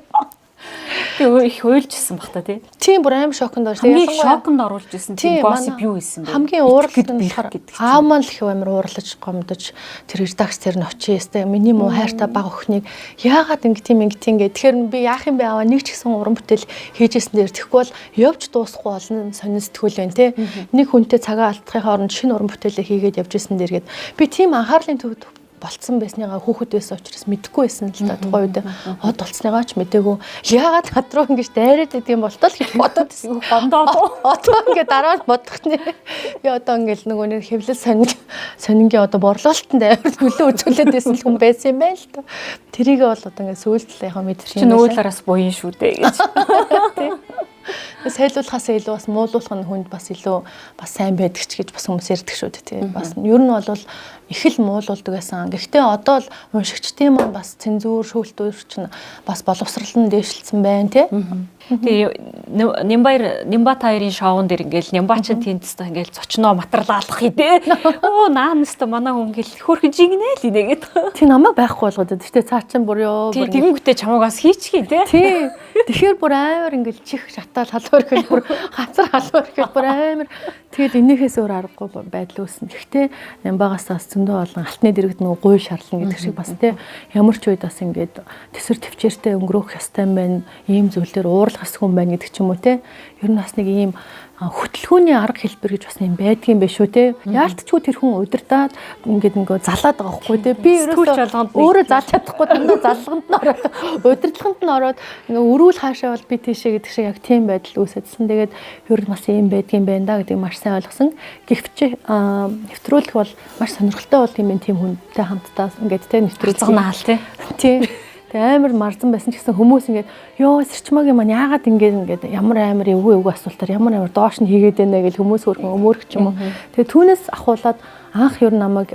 Тэгээ их уйлжсэн бах та тий. Тийм бүр аим шоконд орсон. Хамгийн шоконд оруулж ирсэн тийм gossip юу байсан бэ? Хамгийн уурлах гэдэг. Аав маань л их амар уурлаж гомдож тэр редакц тэр нь очие өстэй. Миний муу хайртай баг охиныг яагаад ингэ тийм гэ. Тэгэхээр би яах юм бэ аваа нэг ч гэсэн уран бүтээл хийжсэн дээр тэгэхгүй бол явж дуусахгүй болно сонин сэтгүүл байна тий. Нэг хүнтэй цагаа алдахын хооронд шинэ уран бүтээлээ хийгээд явж исэн дээргээд би тийм анхаарлын төвд болцсон байсныгаа хүүхэд байсан учраас мэдэхгүй байсан л та тухайн үед од болцсныгаа ч мдээгүй яагаад над руу ингэж дайраад идэг юм бол тол гэж бодоод байсан гомдоо одоо ингэ дараа нь бодох нь би одоо ингэ нөгөө нэг хэвлэл сонингийн одоо борлуулалтанд амар төлөө үзүүлээд байсан хүн байсан юм байна л та тэрийг бол одоо ингэ сүйдэл яхаа мэдчих юм нөгөө талаараас буян шүү дээ гэж сайлуулахаас илүү бас муулуулах нь хүнд бас илүү бас сайн байдаг ч гэж бас хүмүүс ярьдаг шүү дээ тийм бас ер нь бол их л муулуулдаг байсан. Гэхдээ одоо л уншигчдын маань бас цензуур шүүлтүүр чинь бас боловсрал нь дээшилсэн байна тий. Тэгээ Нимбат хоёрын шоун дээр ингээл Нимбачин тэнцтэй ингээл зочноо материаллах идэ. Оо наанста манай хүн ингээл хөөрхөн жигнэ л инээгээд. Тий намайг байхгүй болгоод байна. Гэтэ цаа чин бүр ёо. Тий тэгэнгүүтээ чамаагаас хийчихье тий. Тий. Тэгэхээр бүр амар ингээл чих шатаал халуур гэл бүр гацар халуур гэл бүр амар тэгэл энэхээс өөр аргагүй байдал үүснэ. Гэхдээ Нимбагаас зөндөө олон алтны дэрэгд нөгөө гуй шарлна гэдэг шиг бас тий ямар ч үед бас ингээд төсвөр төвчээртэй өнгөрөх ёстой юм байна. Ийм зүйлээр уурлах хэсэг юм байна гэдэг ч юм уу тий. Ер нь бас нэг ийм хөтөлгөөний арга хэлбэр гэж бас юм байдгийн байх шүү те. Яалтчгүй тэр хүн удирдаад ингээд нөгөө залаад байгаа хгүй те. Би өөрөө залж чадахгүй дандаа залганд нь ороод удирдлаганд нь ороод ингээ өрүүл хаашаа бол би тийшээ гэдэг шиг яг тийм байдал үүсэжсэн. Тэгээд ер нь бас юм байдгийн байна да гэдэг маш сайн ойлгосон. Гэвч нэвтрүүлэх бол маш сонирхолтой бол тийм хүнтэй хамтдаа ингээд те нэвтрүүлэх наал те. Тийм. Тэгээ амар марзан байсан ч гэсэн хүмүүс ингээд ёо сэрчмагийн маань яагаад ингээд ямар амар эвгүй асуултаар ямар доош нь хийгээд байна гэж хүмүүс хөргөн өмөрөх ч юм уу. Тэгээ түүнээс ахуулаад анх ер нь намайг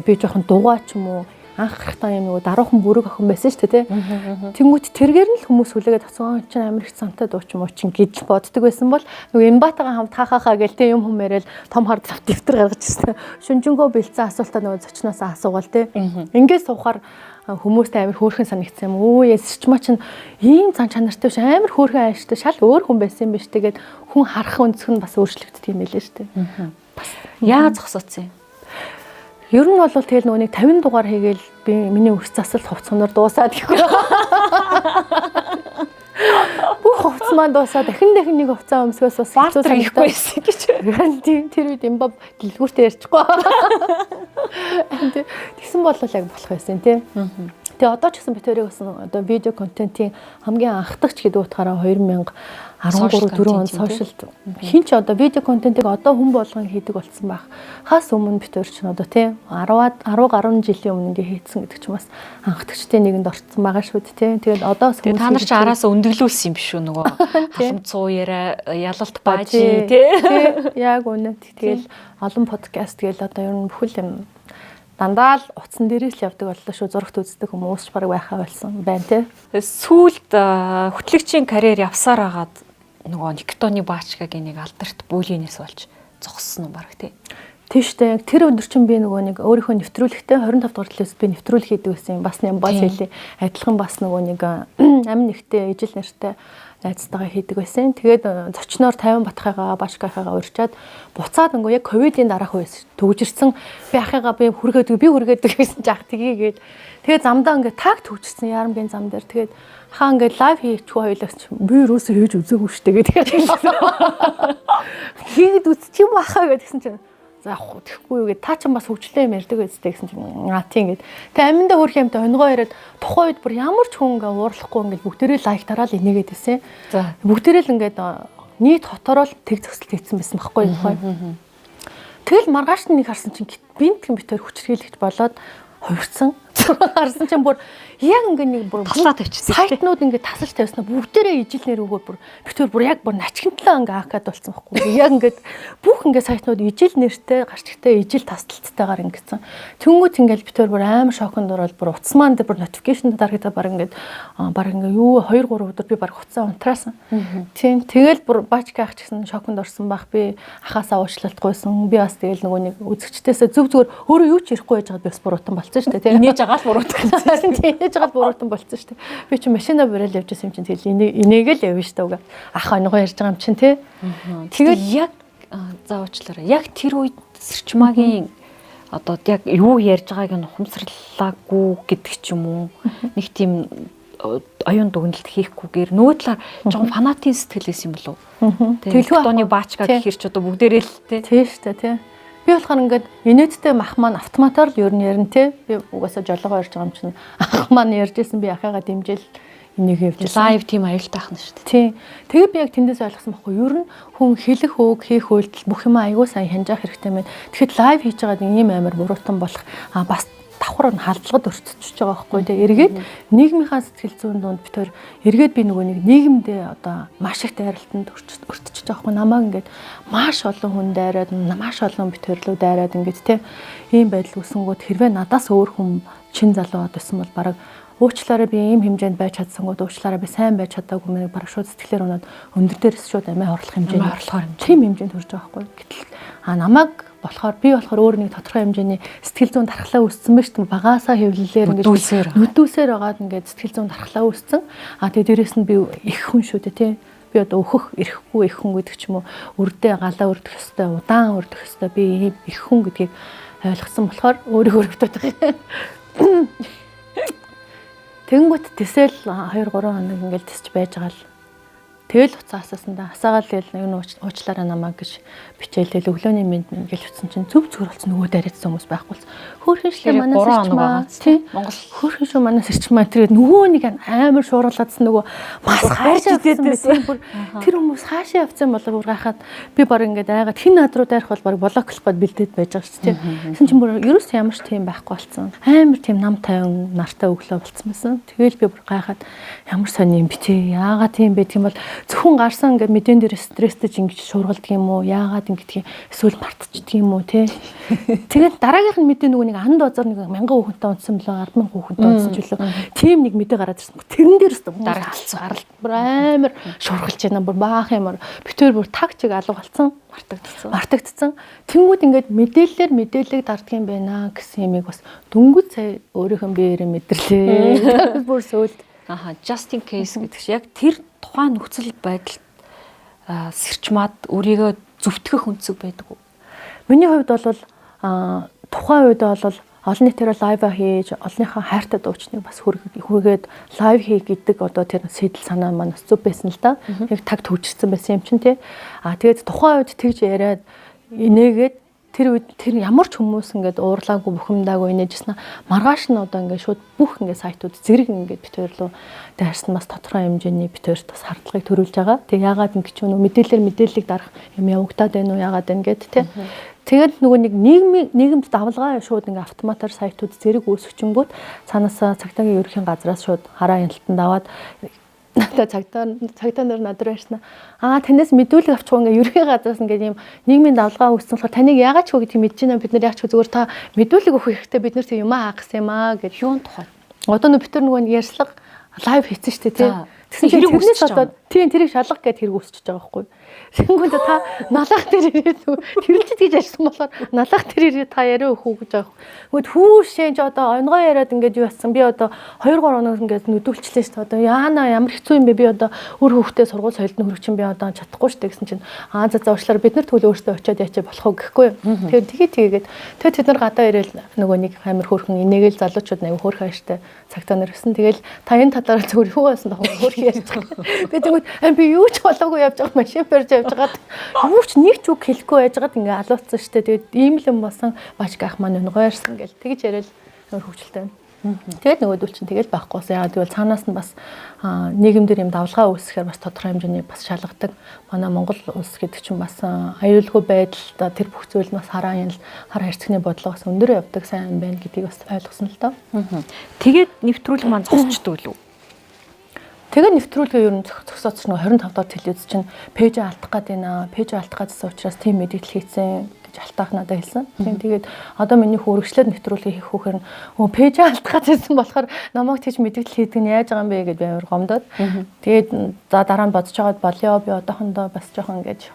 би жоохон дугаа ч юм уу анх гарахтаа юм нөгөө даруухан бүрэг охин байсан шүү дээ тий. Тэнгүүт тэргээр нь л хүмүүс хүлээгээд оцсон чинь амар их цамтай дуу ч юм уу чинь гэдэл боддог байсан бол нөгөө Эмбатагаа хамт хахахаа гээл тий юм яриад том хард завт дэвтэр гаргаж ирсэн. Шүнжэнгөө бэлдсэн асуултаа нөгөө зочноосоо асуугаал тий. Ингээд суухаар хүмүүстэй амар хөөрхөн санагдсан юм. Өө ясчмаа чинь ийм цан чанартай биш амар хөөрхөн ааштай шал өөр хүн байсан юм биш тэгээд хүн харах өнцг нь бас өөрчлөгддөг юм байлээ шүү дээ. Бас яагаад зогсооцсон юм? Ер нь бол тэгэл нөгөө нэг 50 дугаар хийгээл би миний өс засалт хувцсноор дуусаад гэхгүй. Бүх хувцс маань дуусаад дахин нэг хувцас өмсгөөс бас хэцүү санагдахгүй байсан гэж. Тэр үед имбаб дэлгүүртээ ярьчихгүй. Тэгсэн бол яг болох байсан тий. Тэгээ одоо ч гэсэн битэрийг бас одоо видео контентын хамгийн анхдагч гэдэг утгаараа 2013-4 он сошиалд хин ч одоо видео контентыг одоо хүн болгон хийдэг болсон байх. Хаас өмнө битэр чинь одоо тий 10 гаруй жилийн өмнө ингээ хийцэн гэдэг чинь бас анхдагчдын нэгэнд орцсон байгаа шүү дээ тий. Тэгээд одоо та нар ч араас өндөглүүлсэн юм биш үү нөгөө халамцуу яриа ялалт баажи тий. Яг үнэ. Тэгэл олон подкаст тэгэл одоо ер нь бүхэл юм дандаа л утсан дээрээс л явдаг боллоо шүү. Зурагт үздэг хүмүүс ч баг байхаа болсон байна тий. Сүүлд хөтлөгчийн карьер явсаар хагаад нөгөө Никтоны Баачгагийн нэг алдарт бүлийнээс болж зогссон юм баг тий. Тийштэй яг тэр өдөр чинь би нөгөө нэг өөрийнхөө нэвтрүүлэгтээ 25 дугаар төлөөс би нэвтрүүлэг хийдэг байсан юм. Бас юм бас хэлээ. Адилхан бас нөгөө нэг амин нэгтэй ижил нэртэй найзтайгаа хийдэг байсан. Тэгээд зочноор 50 батхайгаа Баачгахайгаа урьчаад буцаад нөгөө яг ковидын дараах үеэс төгжирсэн би ахыгаа би хүргээдэг гэсэн жаах тгийгээд тэгээд замдаа ингээд таг төгжирсэн ярамгийн зам дээр тэгээд хаа ингээд лайв хийчихгүй хоёлаас чи би юусоо хийж үзээгүй штэ гэдэг. Хийгээд үзчих юм ахаа гэдгсэн чинь за яг тэгэхгүй юу гэд та ч бас хөгжлөө юм ярьдаг байцтэй гэсэн чинь тийм гээд тэгээ аминдаа хөрх юмтай өнгөө яриад тухайн үед бүр ямар ч хүн ингээ уурлахгүй ингээ бүгдээрээ лайк дараал инээгээд байсан. За бүгдээрээ л ингээд нийт хотороо л тэг зөксөлт хийсэн байсан байхгүй юу. Тэгэл маргааш нэг харсан чинь бинтхэн битээр хүчрхийлэгч болоод хувирсан. Харсан чинь бүр яг ингээ нэг бүр таслаа тавьчихсан. Сайтнууд ингээ тасалж тавьснаа бүгдээрээ ижилнэр өгөө бүр битүүр бүр яг бүр начигтлаа ингээ акад болсон байхгүй. Яг ингээ бүх ингээ сайтнууд ижил нэртэй гарчигтай ижил тасалтайгаар ингэсэн. Тэнгүүт ингээл битүүр бүр амар шоконд ороод бүр утас маань дээр бүр notification дарагдаад баг ингээ юу 2 3 өдөр би баг хуцаа унтраасан. Тийм тэгэл бүр Баачга ах ч гэсэн шоконд орсон байх. Би ахаасаа уучлалтгүйсэн. Би бас тэгэл нөгөө нэг үзэгчдээсээ зөв зүгээр өөрөө юу ч ярихгүй байж байгаад би бас бүр утан болцсон шүү дээ. Тийм инээж агаал буруутгах. Инээж агаал буруутан болцсон шүү дээ. Би чи машинаа барайл явж байсан юм чинь тэгэл инээгээл явна шүү дээ. Ах онгоо ярьж байгаа юм чинь тий. Тэгээд яг заавчлаараа яг тэр үед Сэрчмагийн одоо яг юу ярьж байгааг нь ухамсарлаагүй гэдэг ч юм уу. Нэг тийм оюун дүгнэлт хийхгүйгээр нөгөө талаар жоохон фанатын сэтгэл байсан юм болов уу? Никтоны Баачга гэхэр ч одоо бүгдээрээ л тий шүү дээ тий. Би болохоор ингээд инээдтэй мах маань автоматар л ер нь ярина те. Би угаасаа жолоогоо ярьж байгаа юм чинь ах маань ярьж исэн би ахыгаа дэмжээл энийг явж байсан. Лайв тим аюултай ахна шүү дээ. Тий. Тэгээ би яг тэндээс ойлгосон байхгүй. Ер нь хүн хэлэх үг, хийх үйлдэл бүх юм аягүй сайн хянжаах хэрэгтэй байна. Тэгэхэд лайв хийж байгаад ийм амар буруутан болох бас давхар нь халдлагад өртөж байгаа байхгүй. Тэгээ эргээд нийгмийнхаа сэтгэл зүйн дунд битээр эргээд би нөгөө нэг нийгэмдээ одоо маш их дайралтанд өртөж байгаа байхгүй. Намайг ингээд маш олон хүн дайраад, маш олон битэрлүү дайраад ингээд те ийм байдал үүсэнгүүт хэрвээ надаас өөр хүн чин залуу байсан бол бараг уучлаарай би ийм хэмжээнд байж чадсангууд уучлаарай би сайн байж чадаагүй мэн бараг шууд сэтгэлээр унаад өндөр дээрээс шууд амиа орлох хэмжээнд тийм хэмжээнд хүрч байгаа байхгүй. Гэтэл намайг болохоор би болохоор өөр нэг тодорхой хэмжээний сэтгэл зүйн дархлаа үүссэн байж тэн багаасаа хэвлэлээр ингээд нүдүүсээр байгаад ингээд сэтгэл зүйн дархлаа үүссэн. Тэгээ дээрэс нь би их хүн шүү дээ тий. Би одоо өөхөх ирэхгүй их хүн гэдэг ч юм уу үрдээ галаа өрдөх ёстой удаан өрдөх ёстой би их хүн гэдгийг ойлгосон болохоор өөрийгөө өргөдөд байгаа. Тэнгүүт тэсэл 2 3 хоног ингээд тисч байж байгаа л Тэгэл уцаа асаасандаа асаагаад тэгэл нэг нь уучлаарай намаа гэж бичээлэл өглөөний минь гэж утсан чинь зөв зүгээр болсон нөгөө дараадсан хүмүүс байхгүй болсон. Хөөхөн шлээ манаас ирчмаа. Тийм. Монгол хөөхөн шүү манаас ирчмаа. Тэгээд нөгөө нэг амар шуургалаадсан нөгөө мас хаашаа явсан бүр тэр хүмүүс хаашаа явсан болоо бүр гайхаад би баг ингээд айгаад хин над руу дайрах бол баг блоклох гээд бэлдээд байж байгаа шүү дээ. Тэсэн чинь бүр ерөөс ямар ч тийм байхгүй болсон. Амар тийм нам тайван нартай өглөө болцсон байсан. Тэгэл би бүр гайхаад ямар сони юм бэ те. Яагаад тийм бэ гэх юм бол зөвхөн гарсан ингээд мэдэн дээр стресстэй ингэж шуургалдаг юм уу? Яагаад ингэдэг эсвэл мартчихдаг юм уу те? Тэгээд дараагийнх нь мэдээ нөгөө нэг анд базар нэг 1000 хүүхэнтэй унтсан болоо 100000 хүүхэнтэй унтсан ч үлээ. Тийм нэг мэдээ гараад ирсэн. Тэрэн дээрээс дараагцсан гаралт бүр амар шуургалж байна. Бүр баах юмар битүүр бүр тагчиг алга болсон. Мартагдсан. Тэнгүүд ингээд мэдээлэл дарддаг юм байна гэсэн юмыг бас дөнгөж сая өөрийнхөө биеэрээ мэдэрлээ. Бүр сөүлд. Аха, just in case гэдэг чинь яг тэр тухайн нөхцөл байдалд сэрчмаад өөрийгөө зөвтгөх өнцөг байдаг уу? Миний хувьд бол тухайн үед бол олон нийтээр лайв хийж олонныхаа хайртай дуучныг бас хүргээд лайв хий гэдэг одоо тэр сэтэл санаа маань бас зүв байсан л да. Яг таг төвчсөн байсан юм чинь тий. Тэгээд тухайн үед тэгж яриад инээгээд тэр үед тэр ямар ч хүмүүс ингээд уурлаагүй бухимдаагүй инээжсэн маргааш нь одоо ингээд шууд бүх ингээд сайтууд зэрэг ингээд битээр рүү дайрсан бас тодорхой хэмжээний битээрт бас хардлагыг төрүүлж байгаа. Тэг яагаад ингэж вэ? Мэдээллийг дарах юм явагдаад байна уу? Яагаад байна гэд тий. Тэгээд нөгөө нэг нийгэмд давлгаа шууд ингээ автоматар сайтууд зэрэг үүсгэчингүүт цаанаасаа цагтаагийн ерөнхий газраас шууд хараа яналтанд аваад надад цагтаа нар надруу ярьсан. Танаас мэдүүлэг авчих ингээ ерөнхий газраас ингээ юм нийгмийн давлгаа үүссэн болохоор таныг яагаад ч хөө гэдгийг мэдэж байна. Бид нар яагаад ч зүгээр та мэдүүлэг өгөх хэрэгтэй бид нар тийм юм хаагсан юм гэж юун тухай. Одоо нөө бид нар нөгөө ярьслага лайв хийсэн шүү дээ тий. Тэгсэн чинь тэрнээс одоо тийм тэрийг шалгах гэд хэрэг үүсчихэж байгаа байхгүй. Тэнгүүнд та налах дээр ирээд тэрэлчд гэж ярьсан болохоор налах дээр ирээд та яриа өгөх үү гэж байгаа. Тэгвэл хүүшээ ч одоо онгоо яриад ингээд юу болсон. Би одоо 2 3 хоног ингээд нүдүүлчлээ шүү дээ. Одоо яана ямар хэцүү юм бэ? Би одоо өөр хүүхдээ сургууль соёлд нь хөрөх чинь би одоо чадахгүй шүү дээ гэсэн чинь за уучлаарай бид нар тэгвэл өөрсдөө очиод яачаа болох уу гэхгүй. Тэгээд тэгээд тэд нар гадаа ирээл нөгөө нэг амар хөөрхөн инээгээл залуучууд аяг хөөрхөн ааштай цагтаа нэрсэн. Тэгэл та энэ талаараа зөвхөн юу байсан тохоо хөөрхөн ярьж байгаа. Би тэгвэл би юу ч болоогүй явж байгаа машин барьж явж байгаад юу ч нэг ч үг хэлэхгүй байж байгаад ингээ алууцсан шүү дээ. Тэгээд ийм л юм болсон бач гах маань өнгойрсон гэл тэгж яриад өөр хөвчлөлтэй. Тэгээд нөгөөдөл чинь тэгэл байхгүй. Яагаад гэвэл цаанаас нь бас нийгэмдэр юм давлгаа үүсгэхээр бас тодорхой хэмжээний бас шалгадаг. Манай Монгол улс гэдэг чинь бас аюулгүй байдалд тэр бүх зүйл нь бас хараа хэрцгний бодлогоос өндөр явдаг сайн юм байна гэдгийг бас ойлгосон л доо. Тэгээд нэвтрүүлэг маань зогсчдөг лүү? Тэгээд нэвтрүүлгээ ер нь зогсооч нэг 25 дахь телевиз чинь пэйж алдах гээд байна. Пэйж алдах гэсэн учраас тийм мэдээлэл хийсэн гэж алтаах надад хэлсэн. Тэгээд одоо миний хүү өргөжлөд нэвтрүүлгээ хийх хүүхээр пэйж алдах гэсэн болохоор намайг тийч мэдээлэл хийдэг нь яаж байгаа юм бэ гэж би амар гомдоод. Тэгээд за дараа нь бодож байгаад болёо би одоохондоо бас жоохон ингэж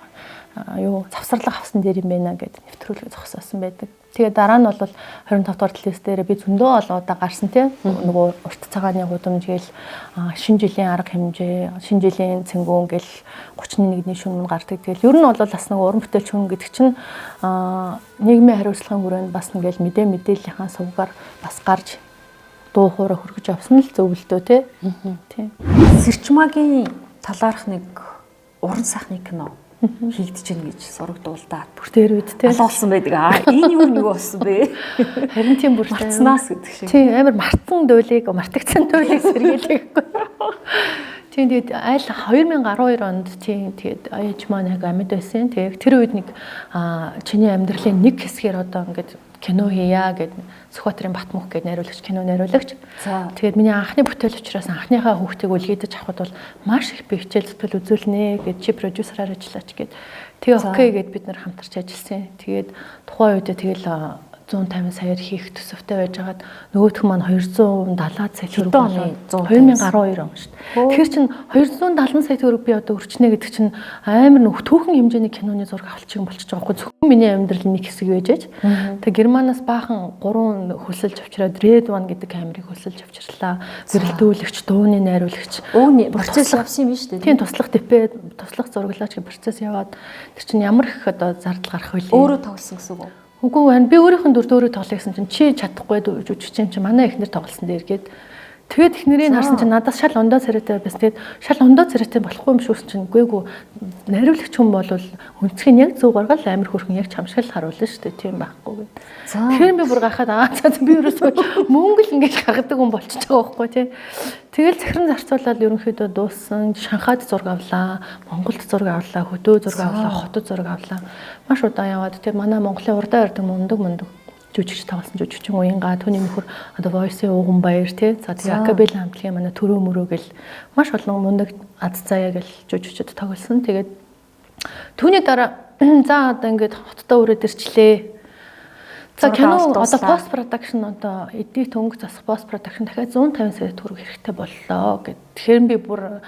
завсарлага авсан дээр юм байна гэд нэвтрүүлгээ зогсоосон байдаг. Тэгээ дараа нь бол 25 дугаар телевиз дээр би зөндөө олоодаа гарсан тийм нөгөө урт цагааны гудамж гээл шинэ жилийн арга хэмжээ, шинэ жилийн цэнгүүн гээл 31-ний шөнө гардаг. Тэгэл ер нь бол бас нөгөө уран бүтээлч хүн гэдэг чинь нийгмийн хариуцлагын хүрээнд бас ингээл мэдээллийнхаа сувгаар бас гарч дуу хоороо хөргөж авсан л зөвлөдөө тийм. Сэрчмаагийн талаарх нэг уран сайхны кино хийгдэж гин гэж сурагдуулдаад бүр тэр үед тийм алуулсан байдаг. Энэ юу болсон бэ? Харин тийм бүр мартснаас гэдэг шиг. Тийм амар мартагдсан дуйлыг сэргийлээгүй. Тийм тэгээд аль 2012 онд тийм тэгээд аяж маань яг амьд байсан. Тэгээд тэр үед нэг чиний амьдралын нэг хэсгээр одоо ингээд кино хийя гэд Сүхбаатарын Батмөх гэд найруулагч кино найруулагч. Тэгээд миний анхны бүтээл учраас анхныхаа хүүхдийг үлгэдэж авахд бол маш их би хичээл зүтгэл үзүүлнэ гэд чи продюсераар ажиллаач гэд. Тэгээ окей гэд бид нар хамтарч ажилласан. Тэгээд тухайн үедээ тэгэл 150 саяар хийх төсөвтэй байжгаад нөгөөх маань 270 сая төгрөг болоо 2012 он шүү дээ. Тэгэхээр чин 270 сая төгрөг би одоо өрчнэ гэдэг чинь амар нөх түүхэн хэмжээний киноны зураг авалчих юм болчих жоохоо зөвхөн миний амьдралын нэг хэсэг байжээж. Тэгээ Германаас баахан 3 хөлсөлж авчираад Red One гэдэг камерыг хөлсөлж авчирлаа. Зэрэлдүүлэгч, дууны найруулагч. Процесс явсан юм шүү дээ. Тийм туслах дэпэ, туслах зураглаач гэх процесс яваад тэр чинь ямар их одоо зардал гарах вэ? Өөрөө тоглосон гэсэн үг үү? Үгүй би өөрийнх нь дүр өөрөө тоглосон чинь чи чадахгүй жүжигч юм чи манай эхнэр тоглосон дээр гээд Тэгээд их нэрийг харсан чинь надаас шал ондоо царайтай байсан. Тэгээд шал ондоо царайтай болохгүй юм шүүс чинь үгүй наривлагч хүн бол өнцгийг яг зөв гаргал амир хөрхөн яг чамшгал харуулна шүү дээ. Тийм байхгүй гэд. Тэгэхээр би бүр гахаад би ерөөсөө мөнгө л ингэж гаргадаг хүн болчихж байгаа байхгүй тий. Тэгэл захиран зарцуулаад ерөнхийдөө дууссан. Шанхайд зураг авлаа, Монголд зураг авлаа, хөдөө зураг авлаа, хотод зураг авлаа. Маш удаан яваад тий манай Монголын урдаа ярддаг мундаг жүжигч тавсан жүжигчин уянга түүний нөхөр одоо Voice-ийн Уган Баяр тий за тэгээ Акабел хамтлагийн манай төрөө мөрөө гэл маш олон мундаг аз заяа гэл жүжигчд тоглосон. Тэгээд түүний дараа за одоо ингээд хоттой өрөөд ирчлээ. За кино одоо пост production одоо эдийн төнгө засах пост production дахиад 150 сая төгрөг хэрэгтэй боллоо гэд. Тэгэхээр би бүр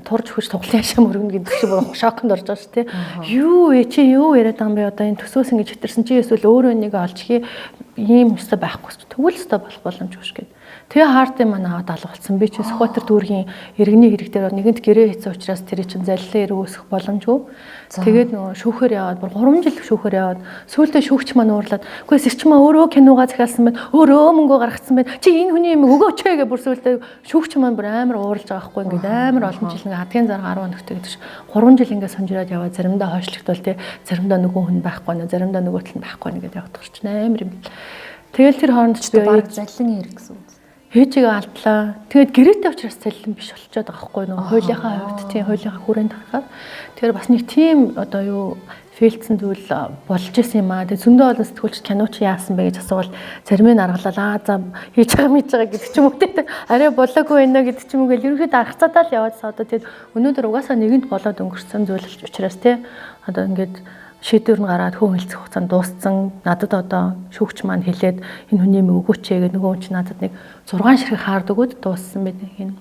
турж хүч тоглолын ашиг мөргөн гэдэг шиг бүр шоконд орж байгаа шүү тий. Юу вэ чи юу яриад байгаа юм бэ одоо энэ төсөөс ингэж хитэрсэн чи эсвэл өөрөө нэг олж хий ийм өстой байхгүй тэгвэл өстой болох боломжгүй ш гэд. Тэгээ хаартын манай аваад алга болсон. Би чи Сүхбаатар дүүргийн иргэний хэрэг дээр нэгэнт гэрээ хийсэн учраас тэр чинь залилаа эрг үүсэх боломжгүй. Тэгээд нөгөө шүүхээр яваад бүр 3 жил шүүхээр яваад сүүлдээ шүүгч маань уурлаад үгүй сэрчмээ өөрөө киногаа захиалсан байна. Өөрөө мөнгө гаргацсан байна. Чи энэ хүний юм өгөөч ээ гэж бүр сүүлдээ шүүгч маань бүр амар уурлаж байгаа байхгүй ингээд амар олон жил ингээ хадгийн зарга 10 өнөктэй гэдэг чинь 3 жил ингээ сонжираад яваад заримдаа хойшлогдвол тий заримдаа нөгөө хүн байхгүй нэ заримдаа нөгөө тал нь байхгүй нэ гэдэг явах чинь амар юм. Тэгэл тэр хооронд ч би баг заллин хэрэг гэсэн үг. Хээжигээ алдлаа. Тэгээд гэрээтэй учраас цалин биш болчиход байгаа байхгүй нөгөө хуулийнхаа хувьд тийм хуулийнхаа хүрээнд харахаар тэгэхээр бас нэг тийм одоо юу фейлцэн зүйл болж исэн юм аа. Тэгээд зөндөө олон сэтгүүлч киноч яасан бэ гэж асуувал зарим нь аргалаа за хийж байгаа гэдэг ч юм уу тийм арай болоогүй байна гэдэг ч юм уу гэл ерөнхийдөө аргацаатаа л яваад одоо тэгээд өнөөдөр угаасаа нэгэнт болоод өнгөрсөн зүйл учраас тийм одоо ингээд шийдвэр нь гараад хүн хэлцэх хугацаанд дууссан. Надад одоо шүүгч маань хэлээд энэ хүний өгөөч гэдэг нөгөө хүн чинь надад нэг 6 ширхэг хаард өгөөд дууссан байдаг юм.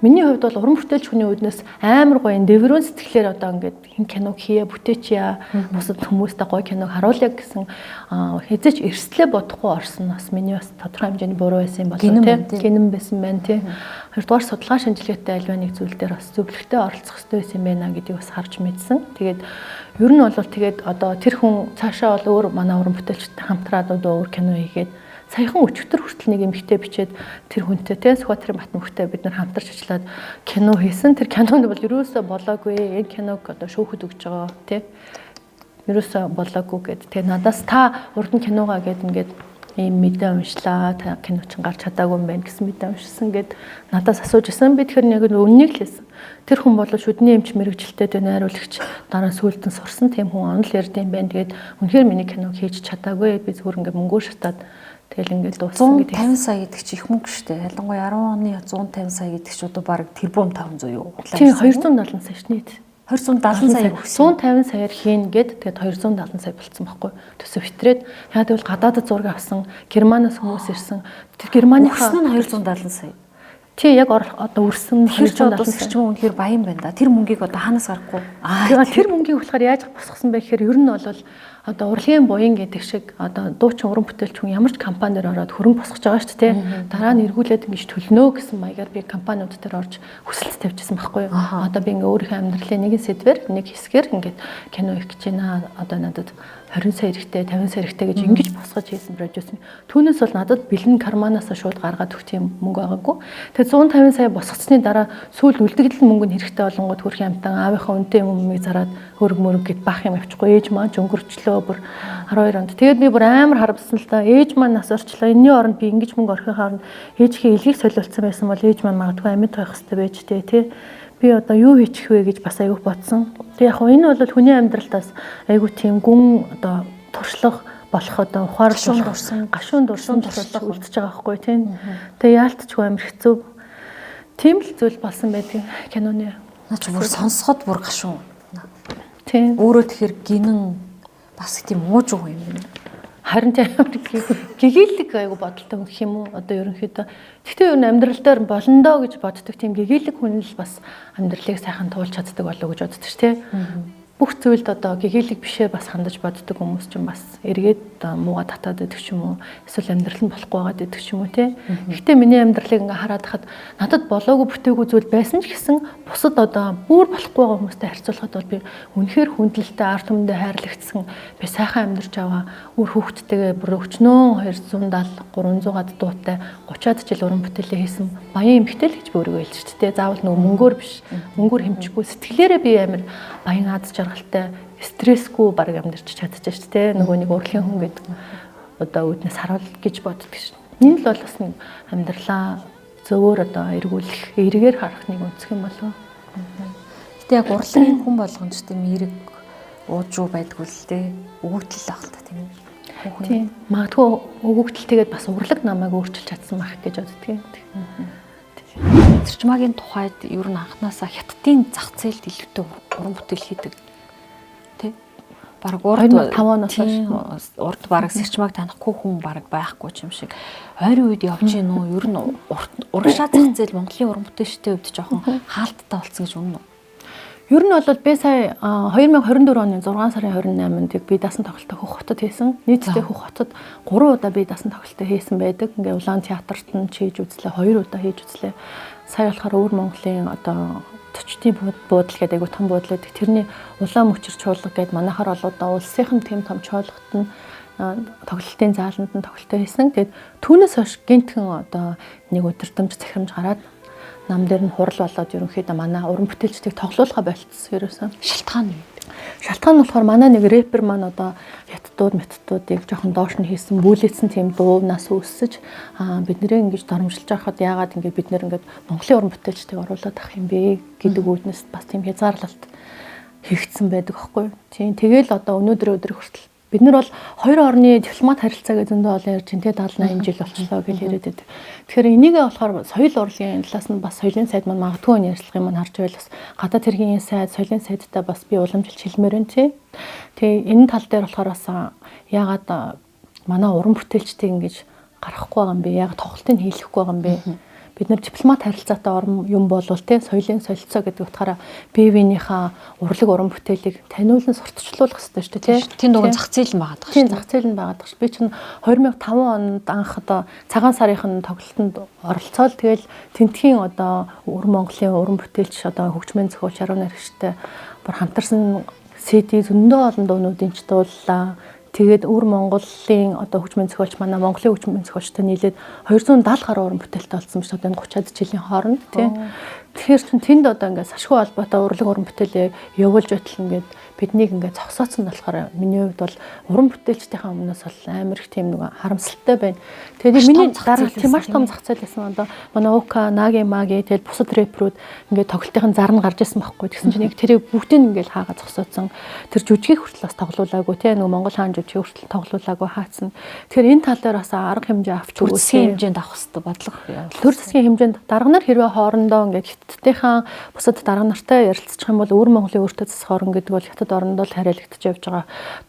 Миний хувьд бол уран бүтээлч хүний үднэс амар гоё дэврэн сэтгэлээр одоо ингээд хин киног хийе бүтээчья бусад хүмүүстээ гоё киног харуулъя гэсэн хэзээч эрсдлээ бодохгүй орсон бас миний бас тодорхой хэмжээний буруу байсан юм болов тийм гинэн байсан байна тийм. Хоёрдугаар судалгаа шинжилгээтэй альва нэг зүйл дээр бас зөвлөгтэй оролцох хэрэгтэй байсан юм байна гэдгийг бас харж мэдсэн. Тэгээд ер нь бол тэгээд одоо тэр хүн цаашаа бол өөр манай уран бүтээлчтэй хамтраад одоо өөр кино хийгээд саяхан өчигдөр хүртэл нэг эмэгтэй бичээд тэр хүнтэй те Сүхбаатарын Батмөхтэй бид нар хамтарч ажиллаад кино хийсэн. Тэр кинонд бол ерөөсөө болоогүй. Энэ киног одоо шүүхэд өгч байгаа те. Ерөөсөө болоогүй гэд. Тэгээ надаас та урд нь киногаа гэд ингээд ийм мэдээ уншлаа. Та кино чинь гарч чадаагүй юм байна гэсэн мэдээ уншсан гэд надаас асууж исэн. Би тэгэхээр яг үннийг л хэлсэн. Тэр хүн бол шүдний эмч мэрэгжилтэй тэ найруулагч дараа сүүлдэн сурсан тийм хүн онол ярьдсан байна. Тэгээд үнэхээр миний киног хийж чадаагүй. Би зүгээр ингээд мөнгөө шатаад тэгэл ингээд дууссан гэдэг. 150 сая гэдэг чи их мөнгө шүү дээ. Ялангуяа 10 оны 150 сая гэдэг чи одоо баг тэрбум 500 юу? Тийм 270 сая ш нийт. 270 сая 150 саяар хийн гэд тэгээд 270 сая болцсон байхгүй. Төсөв битрээд яа тэгвэл гадаадд зураг авсан, Германаас хүмүүс ирсэн. Тэр Германыхаа 270 сая. Тий яг одоо өрсөн 270 сая ч юм үнэхээр баян байна да. Тэр мөнгийг одоо хаанаас гарахгүй? Тэр мөнгийг болохоор яаж босгосон бэ гэхээр ер нь бол одоо урлагийн буян гэдэг шиг одоо дуучин уран бүтээлч хүн ямар ч компанид ороод хөрөнгө босгож байгаа шүү дээ. Дараа нь эргүүлээд ингэж төлнө гэсэн маягаар би компаниуд дээр орж хүсэлт тавьчихсан байхгүй юу. Одоо би ингээ өөрийнхөө амьдралын нэгэн сэдвэр нэг хэсгээр ингээд кино хийх гэж байна. Одоо надад 20 сая хэрэгтэй, 50 сая хэрэгтэй гэж ингэж босгож хийсэн продюсер. Түүнээс бол надад бэлэн карманаас шууд гаргаад өгөх тийм мөнгө байгаагүй. Тэгээд 150 сая босгоцсны дараа сүүл үлдэгдэл мөнгө нь хэрэгтэй болонгод хөрх амтан аавынхаа үнэтэй юмыг зараад хөрөг мөрөг гэд бах юм авчихгүй. Ээж маань ч өнгөрчлөө бүр 12 онд. Тэгээд би бүр амар харамссан л та. Ээж маань нас орчлоо. Энэний оронд би ингэж мөнгө орохын хооронд ээжийнхээ илгийг солиулсан байсан бол ээж маань магадгүй амьд байх хэрэгтэй байж тээ тий. Би одоо юу хийчих вэ гэж бас аягүй бодсон. Тэг яг энэ бол хүний амьдралтаас аягүй тийм гүн одоо туршлага болох одоо ухаар гашуун дурсан туршлага үлдчихэж байгаа байхгүй тийм. Тэг яалтчгүй амар хэцүү. Тийм л зүйл болсон байдаг киноны. Наач бүр сонсоход бүр гашуун. Тийм. Өөрөө тэгэхээр гинэн бас тийм уужгүй юм байна. Харин тийм гэгээлэг айгу бодолтой хүн юм уу? Одоо ерөнхийдөө тэгтээ ер нь амьдрал дээр болондоо гэж боддог тийм гэгээлэг хүн л бас амьдралыг сайхан туулж чаддаг болов уу гэж боддог ш тий. бүх зүйлд одоо гэгээлэг бишээ бас хандаж боддог хүмүүс ч бас эргээд мууга татаад идэх ч юм уу эсвэл амьдрал нь болохгүй байгаад идэх ч юм уу тий. Гэхдээ миний амьдралыг ингээ хараад хахад надад болоогүй бүтээгүй зүйл байсан ч гэсэн бусад одоо бүр болохгүй байгаа хүмүүстэй харьцуулахад бол би үнэхээр хүндлэлтэй ард түмэндээ хайрлагдсан би сайхан амьдарч аваа үр хүүхдтэйгээ бүр өчнөө 270 300-аад дуутай 30-аад жил уран бүтээлээ хийсэн баян эмэгтэй л гэж би өөрийгөө хэлж шүү дээ. Заавал нөгөө мөнгөөр биш мөнгөөр хэмжихгүй сэтгэлээрээ би амар баян аз жаргалтай стрессгүй баг амьдарч чадчих шүү дээ. Нөгөө нэг урлагийн хүн гэдэг одоо үүднээс харуул гэж боддог шин. Энэ л бол бас нэг амьдралаа зөвөр одоо эргүүлэх, эргээр харах нэг үнцг юм болов. Гэтэ яг урлагийн хүн болгоно ч тийм эерэг уужуу байдгүй л дээ. Өгөгдөл ах л та тийм. Тийм. Магадгүй өгөгдөлтэйгээд бас урлаг намайг өөрчилж чадсан байх гэж боддгийг. Зарчмаагийн тухайд ер нь анханасаа хятадын зах зээлд илүүтэй уран бүтээл хийдэг. Тэ? Бараг урд 5 оноос хойш урд бараг зарчмааг танихгүй хүн бараг байхгүй ч юм шиг. Ойрын үед явж гин үү? Ер нь урагшаа зах зээл Монголын уран бүтээлчтэй хувьд жоохон хаалттай болсон гэж үнэн үү? Ер нь бол би сая 2024 оны 6 сарын 28-нд би дасан тоглолтоо Хөх хотод хийсэн. Нийтдээ Хөх хотод 3 удаа би дасан тоглолтоо хийсэн байдаг. Ингээ улаан театрт нь хийж үзлээ, 2 удаа хийж үзлээ. Сая болохоор Өвөр Монголын одоо төчтийн буудлал гэдэг айгу том буудлал гэдэг. Тэрний улаан мөчр чуулга гэдэг манайхаар бол одоо улсынхан тэм том чуулгад нь тоглолтын зааланд нь тоглолтоо хийсэн. Тэгээд түүнээс хойш гинтхэн одоо нэг өдөртөмж захирамж гараад нам дээр нь хурал болоод ерөнхийдөө манай уран бүтээлчдийг тоглоулахаа болцсон ерөөсөн. Шалтгаан нь Шалтгаан нь болохоор манай нэг рэпер маань одоо хятадуудыг жоохон доош нь хийсэн бүүлээсэн тийм дуунаас үүсэж бид нэрээ ингэж доромжилж байхад яагаад ингэж бид нэр ингэж Монголын уран бүтээлчдийг оруулаад авах юм бэ гэдэг үүднээс бас тийм хязгаарлалт хийгдсэн байдаг аахгүй. Тийм тэгэл одоо өнөөдөр хүртэл бид нар бол хоёр орны дипломат харилцаа гэж зөндөө олон ярьж энэ 70-80 жил болчихлоо гэж яриад байдаг. Тэгэхээр энийгээ болохоор соёл урлагийн талаас нь бас соёлын сайд маань магадгүй нь ярьцлагын маань харж байл бас гадаад хэргийн сайд, соёлын сайдтай бас би уламжилж хэлмээр байна тий. Тэгээ энэ тал дээр болохоор бас яагаад манай уран бүтээлчдийг ингэж гарахгүй байгаа юм бэ? Яагаад тоглолтыг хийлгэхгүй байгаа юм бэ? Бид нар дипломат харилцаатай орн юм болвол те соёлын солилцоо гэдэг утгаараа биевийнхаа урлаг уран бүтээлийг таниулан сурталчлуулах хэрэгтэй шүү дээ те. Тийм дугуй зах зээл нь байгаад байгаа шүү. Тийм зах зээл нь байгаад байгаа шүү. Би чинь 2005 онд анх одоо цагаан сарын тоглолтод оролцоод тэгэл тентхийн одоо Өвөр Монголын уран бүтээлч одоо хөгжмийн зохиолч Арван Наригчтай бүр хамтарсан CD зөндөө олон дуунуудын ч дууллаа. Тэгээд Өвөр Монголын одоо хөгжмийн зохиолч манай Монголын хөгжмийн зохиолчтой нийлээд 270 гаруй уран бүтээлтэй болсон шүү дээ. 30-аад жилийн хооронд тийм. Тэгэхээр чинь тэнд одоо ингээд сашгүй холбоотой урлаг уран бүтээлээ явуулж байтал ингээд биднийг ингээд зогсооцсон болохоор миний хувьд бол уран бүтээлчдийн өмнөөс бол амар их тийм нэг харамсалтай байна. Тэгээд миний дараа тийм маш том зах зээл байсан одоо манай Ука, Наги, Маги тэгээд бусад рэперүүд ингээд тоглолтын зар нь гарч ирсэн байхгүй. Тэгсэн чинь яг тэрийг бүгдийг ингээд хаагаа зогсооцсон. Тэр жүжигийг хүртэл бас тоглоулаагүй тийм нэг Монгол хаан жүжиг хүртэл тоглоулаагүй хаацсан. Тэгэхээр энэ тал дээр бас арга хэмжээ авч үүсгэн хэмжээнд авах хэрэгтэй бодлого явуулсан. Төр засгийн хэмжээнд дарга нар хэрвээ хоорондоо ингээд хятадынхаа бусад дарга нартай ярилцчих юм бол Өвөр Монголын өөртөө засах орн гэдэг бол хятад орондоо л хариалагдчих явж байгаа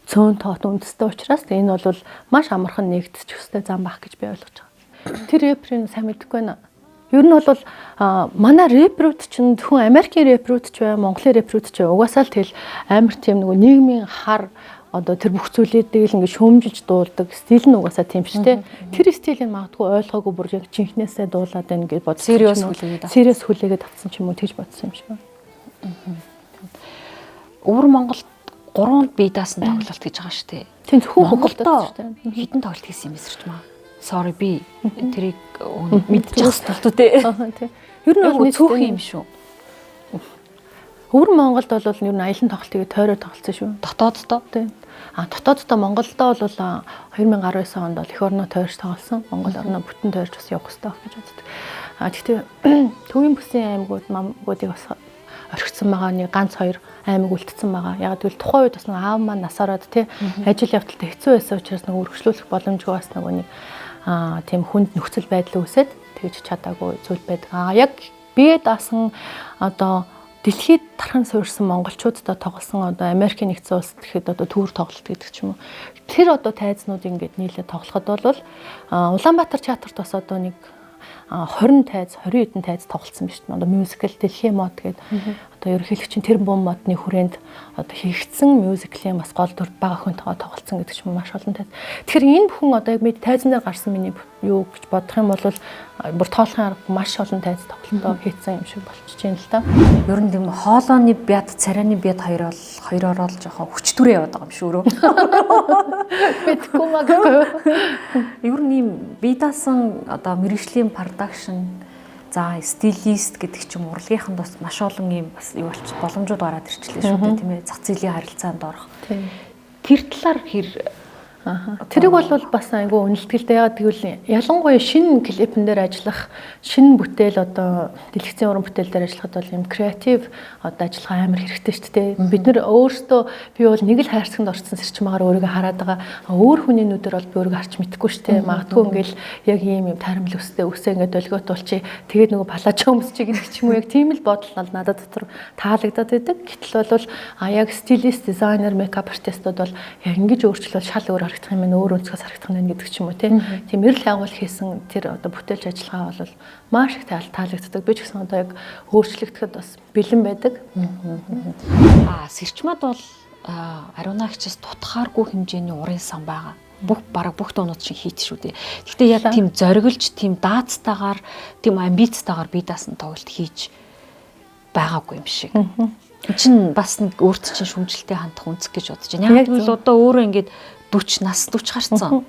цөөн тоот үндэстэй учраас энэ бол маш амархан нэгдчих ёстой зам бах гэж би ойлгож байгаа. Тэр рэперийн сайн мэдэхгүй байна. Ер нь бол манай рэперүүд чинь зөвхөн Америкийн рэперүүд ч бай, Монголын рэперүүд ч бай угаасаа л тэгэл амар тийм нөгөө нийгмийн хар одоо тэр бүх зүйлүүдийг л ингээд шөөмжилж дуулдаг стил нь угаасаа тийм шүү дээ. Тэр стилийг магадгүй ойлгоогүй бүр яг жинхнээсээ дуулаад байна гэж бодсон. Serious хүлээгээд авсан ч юм уу тэгж бодсон юм шиг байна. Өвөр Монголд 3 бие даасан тоглолт гэж байгаа шүү дээ. Тийм зөвхөн Монголдоо хитэн тоглолт хийсэн юм эсэрч маа. Sorry би тэрийг мэдчих талтуу те. Ер нь бол цөөх юм шүү. Өвөр Монголд бол ер нь аялын тоглолтыг тойроо тоглолцсон шүү. Дотооддоо тийм. Дотооддоо Монголдоо бол 2019 онд бол эх орноо тойрч тоглосон. Монгол орноо бүтэн тойрч бас явах хэрэгтэй гэж боддог. Гэхдээ төвийн бүсийн аймагуд мамгуудыг бас орхисон байгаа нэг ганц 2 аймаг үлдсэн байгаа. Яг тэгвэл тухайн үед бас нэг аав маань насаараад тий ажил явдалтай хэцүү байсан учраас нэг өргөжлүүлэх боломжгүй бас нэг тийм хүнд нөхцөл байдал үүсээд тэгж чадаагүй зүйл байдаг. Яг бие даасан одоо дэлхийд тархан суурьсан монголчуудтай тоглосон одоо Америкийн нэгдсэн улсад гэхэд одоо түүр тоглолт гэдэг ч юм уу. Тэр одоо тайзнууд ингээд нийлээд тоглоход бол Улаанбаатар театрт бас одоо нэг 20 тайз 20 хэдэн тайз тоглолцсон байна шүү дээ. Одоо мюзикл дэлхийн мод гэдэг одоо ерөнхийлөгчийн тэр бум модны хүрээнд одоо хийгдсэн мюзиклийн бас гол дүр бага охинтойгоо тоглолцсон гэдэг ч юм маш олон тайз. Тэгэхээр энэ бүхэн одоо яг мэд тайзан дээр гарсан миний юу гэж бодох юм бол бүр тоолохын арга маш олон тайз тоглолтоо хийцэн юм шиг болчихж байна л да. Ер нь тийм хоолойны бяд, царайны бяд хоёроор л жоохон хүчтүрээ яваад байгаа юм шүү рүү. Мэдгүй магадгүй. Ер нь ийм бие даасан одоо мэргэжлийн продакшн за стилист гэдэг ч юм урлагийнхан бас маш олон юм бас юу болчих боломжууд гараад ирчлээ шүү дээ тийм ээ зах зээлийн харилцаанд орох. Тэр талаар тэрийг бол бас айгүй үнэлтгэлтэй яагаад гэвэл ялангуяа шинэ клипэн дээр ажиллах шинэ бүтээл одоо дэлгэцийн уран бүтээл дээр ажиллахад бол юм креатив одоо ажиллах амар хэрэгтэй шүү дээ. Бид нэр өөрсдөө би бол нэг л хайрцагт орсон сэрчмаагаар өөрийгөө хараад байгаа. Өөр хүний нүдээр бол би өөрийгөө харж мэдэхгүй шүү дээ. Магадгүй ингээл яг ийм юм таримл өстэй үсээ ингээд долгиот болчих. Тэгээд нөгөө палачо өмсчих гэдэг ч юм уу яг тийм л бодол нь надад дотор таалагдаад байдаг. Гэтэл бол яг стилист, дизайнер, мейкап артистууд бол яг ингэж өөрчлөл шал өөр харагдах юм байна, өөр өнцгөөс харагдах нь гэдэг ч юм уу тийм эрэл агуул хийсэн тэр одоо бүтээлч ажиллагаа бол маш их таалагддаг. Би ч гэсэн одоо яг өөрчлөгдөхөд бас бэлэн байдаг. Сэрчмад бол ариунаагчаас тутахааргүй хэмжээний урын сан байгаа. Бараг бүх дуунууд шиг хийт шүү дээ. Гэхдээ яг тийм зориглж, тийм даацтайгаар, тийм амбицтайгаар бие даасан тоглолт хийж байгаагүй юм шиг. Чин бас нэг өөрт чинь шүмжлэлтэй хандах үнцэг гэж бодож байна. Яг л одоо өөрөө ингээд 40 нас 40 гарсан.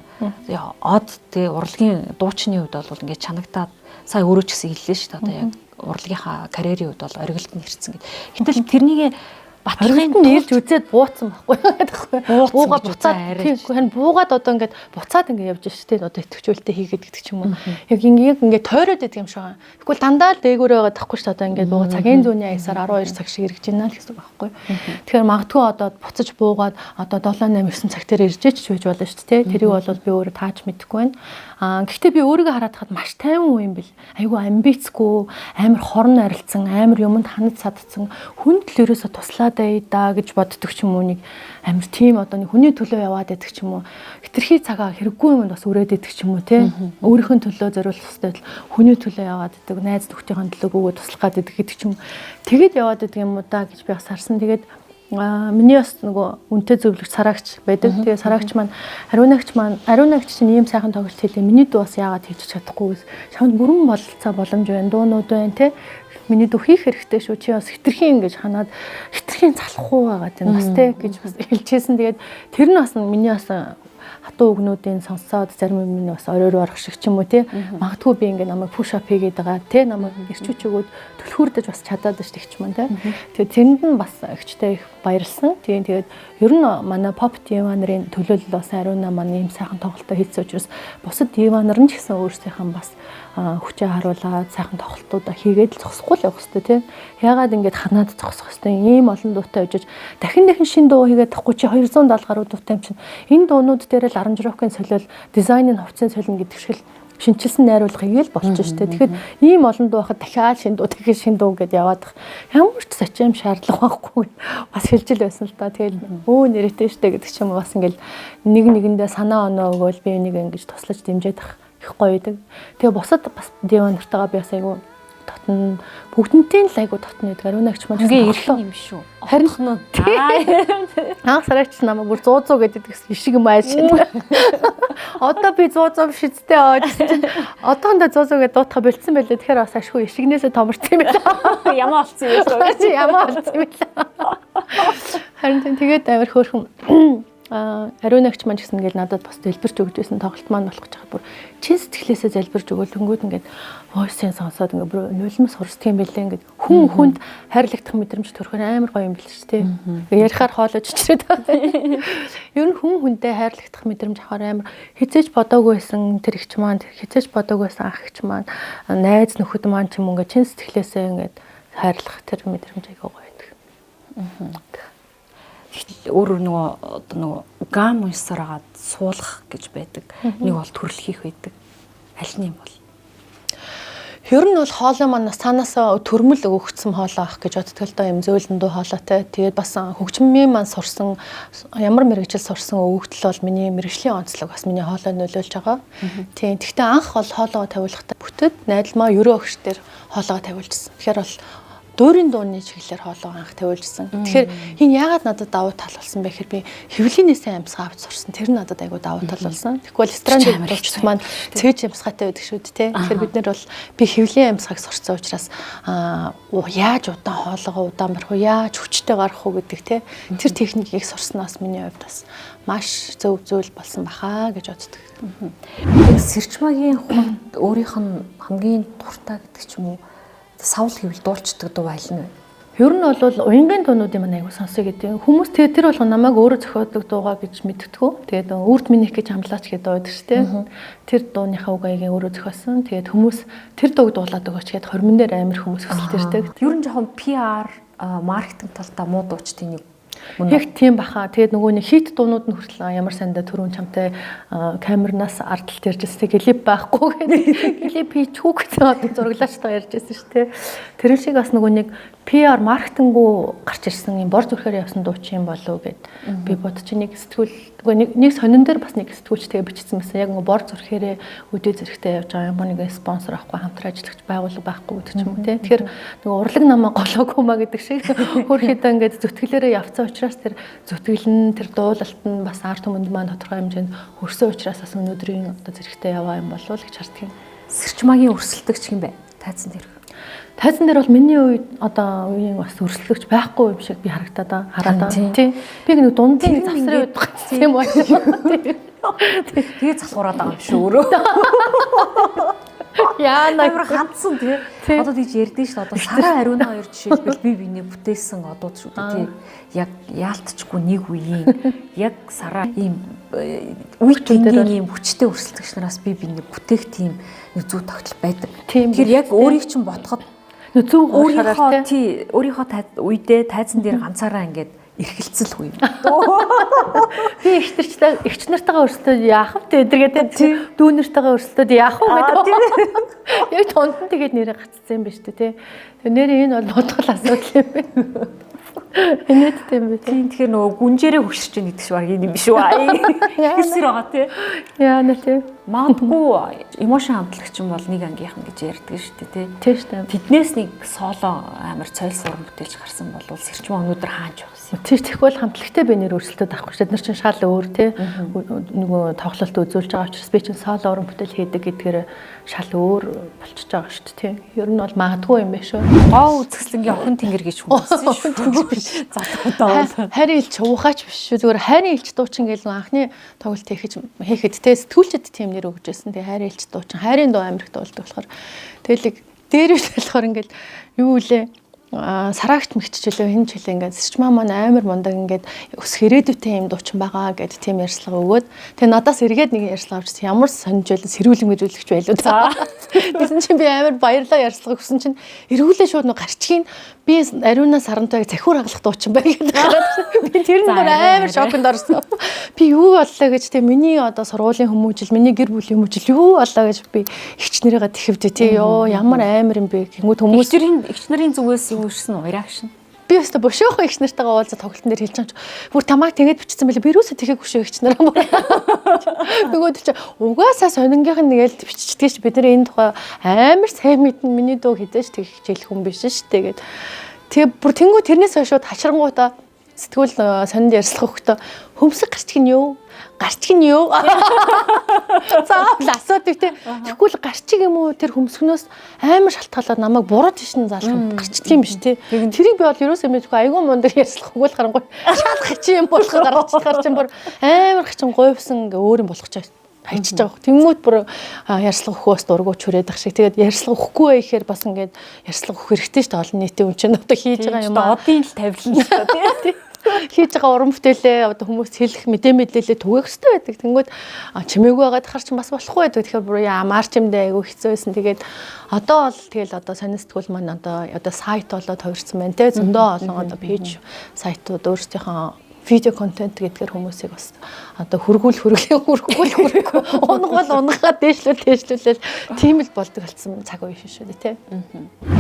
Од тэгээ урлагийн дуучны үед бол ингээд чанагтаад сая өөрөө ч гэсэн хэллээ шүү дээ. Одоо яг урлагийнхаа карьерийн үед бол оргилд нь ирсэн гэдэг. Гэтэл тэрнийг батлагын нэрж үзээд бууцсан байхгүй. Буугаад буцаад тийм буугаад одоо ингээд буцаад ингээд явж штэ одоо итгэвчүүлэлтээ хийгээд гэдэг ч юм уу. Яг ингээд тойроод идэг юм шиг. Тэгвэл дандаа л дээгүүрээ байгаа тахгүй ш одоо ингээд буугаад цагийн зүүнний аясаар 12 цаг шиг эргэж байна л гэсэн үг байхгүй. Тэгэхээр магадгүй одоо буцаж буугаад одоо 7 8 9 цаг дээр ирж ч байж болно шүү дээ. Тэрийг бол би өөрөө тааж мэдэхгүй байна. Гэхдээ би өөрийгөө хараад хаад маш тайван уу юм бэл. Айгу амбицгүй, амар хорн арилцсан, амар юмд ханаж садцсан, хүн төлөөсөө туслаад да гэж боддог ч юм уу нэг амар тийм одоо нэг хүний төлөө яваад байдаг ч юм уу. Хитрхи цагаа хэрэггүй юмд бас өрөөд байдаг ч юм уу те. Өөрийнхөө төлөө зориулах хэвээр хүний төлөө яваад байдаг, найз нөхдийн төлөө гүгөө туслах гэдэг ч юм. Тэгэд яваад байдаг юм уу да гэж би бас харсан. Тэгээд миний бас нөгөө үнтэй зөвлөгч сараагч байдаг. Тэгээ сараагч маань ариунаагч чинь ийм сайхан тоглолт хийлээ. Миний дүү бас яагаад хийж чадахгүй вэ? Чамд бүрэн бололцоо боломж байна. Дуунууд байна те. Миний дүү хийх хэрэгтэй шүү. Чи бас хитрхийн ингэж ханаад хитрхийн залахгүй байгаа тийм бас те гэж бас хэлчихсэн. Тэгээд тэр нь бас миний бас хатуу үгнүүдийн сонсоод зарим юм нь бас оройроо орох шиг ч юм уу те. Магадгүй би ингээ намайг push up хийгээд байгаа те. Намайг ирчүүч өгөөд түлхүүрдэж бас чадаад ш тэгч юм те. Тэгээд тэнд нь бас ихчтэй их баярлсан. Тэгээд ер нь манай pop диванерын төлөөлөл бас ариуна маань ийм сайхан тоглолтоо хийсэн учраас бусад диванер нь ч гэсэн өөрсдийнх нь бас хүчээ харуулаад сайхан тоглолтуудаа хийгээд л зогсохгүй л явах хэрэгтэй тийм. Яагаад ингэж ханаад зогсох хэрэгтэй ийм олон дуутай өжиж дахин шин дуу хийгээд тахгүй чи 270 гаруй дуутай юм чинь энэ дуунууд дээр л 10 жирокын солиол дизайнын хувцсын солино гэдэг шиг л шинчилсэн найруулгыг л болж штэ. Тэгэхэд ийм олон дуу байхад дахиад шин дуу гэдээ яваад ямар ч зочим шаардлага байхгүй бас хэлжил байсан л та. Тэгэл нэрэтэ штэ гэдэг ч юм бас ингээл нэг нэгэндээ санаа оноо өгөөл би энийг ингэж туслаж дэмжиж их гоё байдаг. Тэгээ бусад бас диванертайгаа би бас айгу татна бүгднтэй л айгу татна гэдэг. Ариунаагч маань ирлээ юм шүү. Харин сараагч намайг бүр 100 гэдэг ишиг юм ааш. Одоо би 100 шидтэй очсон. Одоохондоо 100 гэдэг дуутах болцсон байлээ. Тэгэхээр бас ашгүй ишигнээсээ томорсон юм байна. Ямаа олцсон юм шүү. Ямаа олцсон юм байна. Харин тэгээд амар хөөрхөн ариунаагч маань гэсэн ингээл надад бас залбирч өгч байсан тоглолт маань болох гэж байгаа бүр чин сэтгэлээсээ залбирч өгөөл хөнгөд ингээд voice-ийн сонсоод ингээд бүр нулимс сурсдаг юм бэлээ ингээд хүн хүнд хайрлагдах мэдрэмж төрөхөр амар гоё юм бэл ч тийм ярихаар хоолойч чирээд байгаа. Ер нь хүн хүндээ хайрлагдах мэдрэмж авахаар амар хизээж бодоогүй байсан тэр ихч маань хизээж бодоогүй байсан ах ихч маань найз нөхөд маань ч юм ингээд чин сэтгэлээсээ ингээд хайрлах тэр мэдрэмж айгаа гоё байдаг. Өөр нөгөө гам унсаар агаад суулгах гэж байдаг. Нэг бол төрөл хийх байдаг. Аль нь юм бол? Ер нь бол хоолой маань цаанаасаа төрмөл өгөгдсөн хоолой авах гэж боддог л доо юм зөөлөн дуу хоолойтой. Тэгээд бас хөгжмийн маань сурсан ямар мэрэгжил сурсан өгөгдөл бол миний мэрэгжлийн онцлог бас миний хоолойд нөлөөлж байгаа. Тийм. Гэхдээ анх бол хоолойгоо тавиулахдаа бүтэд найдалмаа ерөө өгч дээр хоолойгоо тавиулжсэн. Тэгэхээр бол дуурийн дууны чиглэлээр хоолоо анх тавиулжсэн. Тэгэхээр энэ яагаад надад давуу тал болсон бэ гэхээр би хэвлэлнээсээ амьсгаа авч сурсан. Тэр нь надад айгүй давуу тал болсон. Тэгвэл эстрадын дуулчид маань цээж амьсгаатай байдаг шүү дээ. Тэгэхээр бид нар бол би хэвлийн амьсгааг сурсан учраас яаж удаан хоолоогоо удаан барих уу, яаж хүчтэй гарах уу гэдэг тэр техникийг сурснаас миний хувьд бас маш зөв зүйл болсон баха гэж боддог. Сэрчмагийн хувьд өөрийнх нь хамгийн дуртай гэдэг ч юм уу савл хэвэл дуулцдаг дуу аль нь вэ? Ер нь бол уянгийн дуунуудын маань аягүй сонсё гэдэг. Хүмүүс тэр болго намайг өөрөө зохиодог дуугаа гэж мэддэггүй. Тэгээд үрд минийх гэж хамлаач гэдэг дуу байдаг шүү дээ. Тэр дууныхаа үг аягийн өөрөө зохиосон. Тэгээд хүмүүс тэр дууг дуулаад өгөөч гэхэд хормон дээр амар хүмүүс хүсэлтэрдэг. Ер нь жоохон PR маркетинг талдаа муу дуучдын нэг яг тийм баха. Тэгээд нөгөө нэг хит дуунууд нь хүртэл ямар сандаа түрүүн чамтай камернаас ардтал ярьжсэн. Клип байхгүй гэдэг. Клип хийчихүү гэсэн одоо зураглаачтайгаа ярьжсэн шүү дээ. Тэр шиг бас нөгөө нэг PR маркетингүү гарч ирсэн юм бор зүрхээр явсан дуучин болов гэд би бодож нэг сэтгүүл нэг сонин дээр бас нэг сэтгүүлчтэйгээ бичсэн байсан. Яг нөгөө бор зүрхээрээ үдээ зэрэгтэй явж байгаа юм нэг спонсор авахгүй хамтран ажиллагч байгууллага байхгүй гэдэг ч юм уу те. Тэгэхээр нөгөө урлаг намаа голоогүй маа гэдэг шиг хөрхөдөө ингээд зүтгэлээрээ явцсан учраас тэр зүтгэл нь тэр дуулалт нь бас арт түмэнд маань тодорхой хэмжээнд хөрсөн учраас бас өнөөдрийн одоо зэрэгтэй яваа юм болов л гэж харддаг юм. Сэрчмагийн өрсөлдөгч юм бэ? Тайзан дээр. Тайзан дээр бол миний үед одоо үеийн бас өрсөлдөгч байхгүй юм шиг би харагдаад хараад тий. Би нэг дундын завсрын үед гацсан юм байна. Тэгээ залхуураад байгаа юм шүү өөрөө. Яа нээр хандсан тий. Одоо тийж ярдэн шүү. Одоо Сараа Ариуна хоёр жишээлбэл би биний бүтээсэн одууд шүү дээ тий. Яг яалтчгүй нэг үеийн яг Сараа ийм үе гингийн ийм хүчтэй өрсөлдөгч нараас би биний бүтээх тийм нэг зүй тогтол байдаг. Тэгэхээр яг өөрийг чинь ботход зөв өөрийнхөө тий өөрийнхөө үедээ тайзан дээр ганцаараа ингээд эрхэлцэлгүй юм. Би эгч нартайгаа өрсөлдөд яах вэ гэдэргээд дүү нартайгаа өрсөлдөд яах вэ гэдэг. Яг тунд нь тэгээд нэрээ гацсан юм ба шүү дээ тий. Тэр нэрээ энэ бол бодгол асуудал юм байна. Энэтэй юм бэ. Тэгэхээр нөгөө гүнжээрээ хөшөж ийн гэдэг шиг баг юм биш үү? Хэсэр байгаа тий. Яа нэ тий. Магадгүй эмошн хамтлагч юм бол нэг ангийнхан гэж ярьдаг шүү дээ тий. Тийм шүү дээ. Тэднээс нэг соло амар цойл суран бүтээлж гарсан бол Сэрчмаа өнөөдөр хаанч явах юм. Тийм тэгвэл хамтлагтай би нэр өрсөлдөд авахгүй шүү. Бид нар чинь шал өөр тий. Нөгөө тоглолт үзүүлж байгаа учраас би чинь соло уран бүтээл хийдэг гэдгээр шал өөр болчихж байгаа шүү дээ тий. Ер нь бол магадгүй юм байна шүү. Гоо үзэсгэлэнгийн охин тэнгэр гэж хүмүүс залхуудаа хайрын илч уухаач биш шүү. Зүгээр хайрын илч дуучин гэж анхны тоглолт хийхэд те сэтгүүлчд тийм нэр өгч байсан. Тэгээ хайрын илч дуучин хайрын дуу амирх дуулдаг болохоор тэгэл дээр үл болохоор ингээд юу үлээ сараагт мэгччлээ хин ч хэлээ ингээд Сэрчмаа маань амар мундаг ингээд өс хэрээдүйтэй юм дуучин байгаа гэд тийм ярьслага өгөөд тэгээ надаас эргээд нэг ярьслага авчихсан ямар сонирж байл сэрүүлэг мэрүүлэгч байлуу за гэсэн чинь би амар баярлаа ярьслага өгсөн чинь эргүүлээ шууд нэг гарчгийн би Ариуна Сарантайг захиур хаглах дуучин бай гэдэг гараад би тэр нь амар шоконд орсон би юу боллоо гэж тэгээ миний одоо сургуулийн хүмүүжил миний гэр бүлийн хүмүүжил юу боллоо гэж би эгч нарыгаа тэхэвдээ тий ёо ямар амар юм бэ гэмүүд хүмүүс эгч нарын зүгээс үүссэн реакшн би өстө бошоохоо эгч нартайгаа уулзаад тоглолтын дээр хэлж байгаа ч бүр тамааг тэгээд бичсэн байлээ би юусаа тэгэхгүй шүү эгч нараа нөгөөд чи угаасаа сонингийнх нь нэгэл биччихдэг ш бид нар энэ тухай амар сайн мэднэ миний дуу хідэж тэгэх хичээл хүн биш штэ гэд тэгээ бүр тэнгуү тэрнээс хойш шууд хашрангуудаа сэтгүүл сонинд ярьслах өгтөө хөмсг гарчиг нь юу гарчиг нь юу заавал асуудаг те тэгвэл гарчиг юм уу тэр хөмсгнөөс амар шалтгаалаад намайг буруу тийш нь залах гарчдаг юм биш те тэрийг би бол ерөөсөө мэдгүй айгүй мундаг ярьслах өгөөл харангуй шал хачин юм болох гаргачихлахаар чинь бүр амар хачин говьсон ингээ өөр юм болгочих хайчиж байгаа. Тэнгүүд бүр ярьслах өхөөс дургуй чүрээд ах шиг. Тэгээд ярьслах өгөхгүй гэхээр бас ингээд ярьслах өгөх хэрэгтэй шүү дээ. Олон нийтийн хүн чинь одоо хийж байгаа юм аа. Одын л тавилан л та тий. Хийж байгаа уран бүтээлээ одоо хүмүүс хэлэх мэдээлэлээ түгээх хэрэгтэй байдаг. Тэнгүүд чимээгүй байгаад хар чинь бас болохгүй байдаг. Тэгэхээр бүр ямар ч юмдээ айгүй хэцүү байсан. Тэгээд одоо бол тэгэл одоо сонин сэтгүүл маань одоо сайт болоод хувирсан байна те. Зөндөө олон одоо пэйж сайтууд өөрсдийнхөө видео контент гэдгээр хүмүүсийг бас одоо хөргүүл унгал унгаа дээшлүүлээл тийм л болдог болсон цаг үе шүү дээ тий.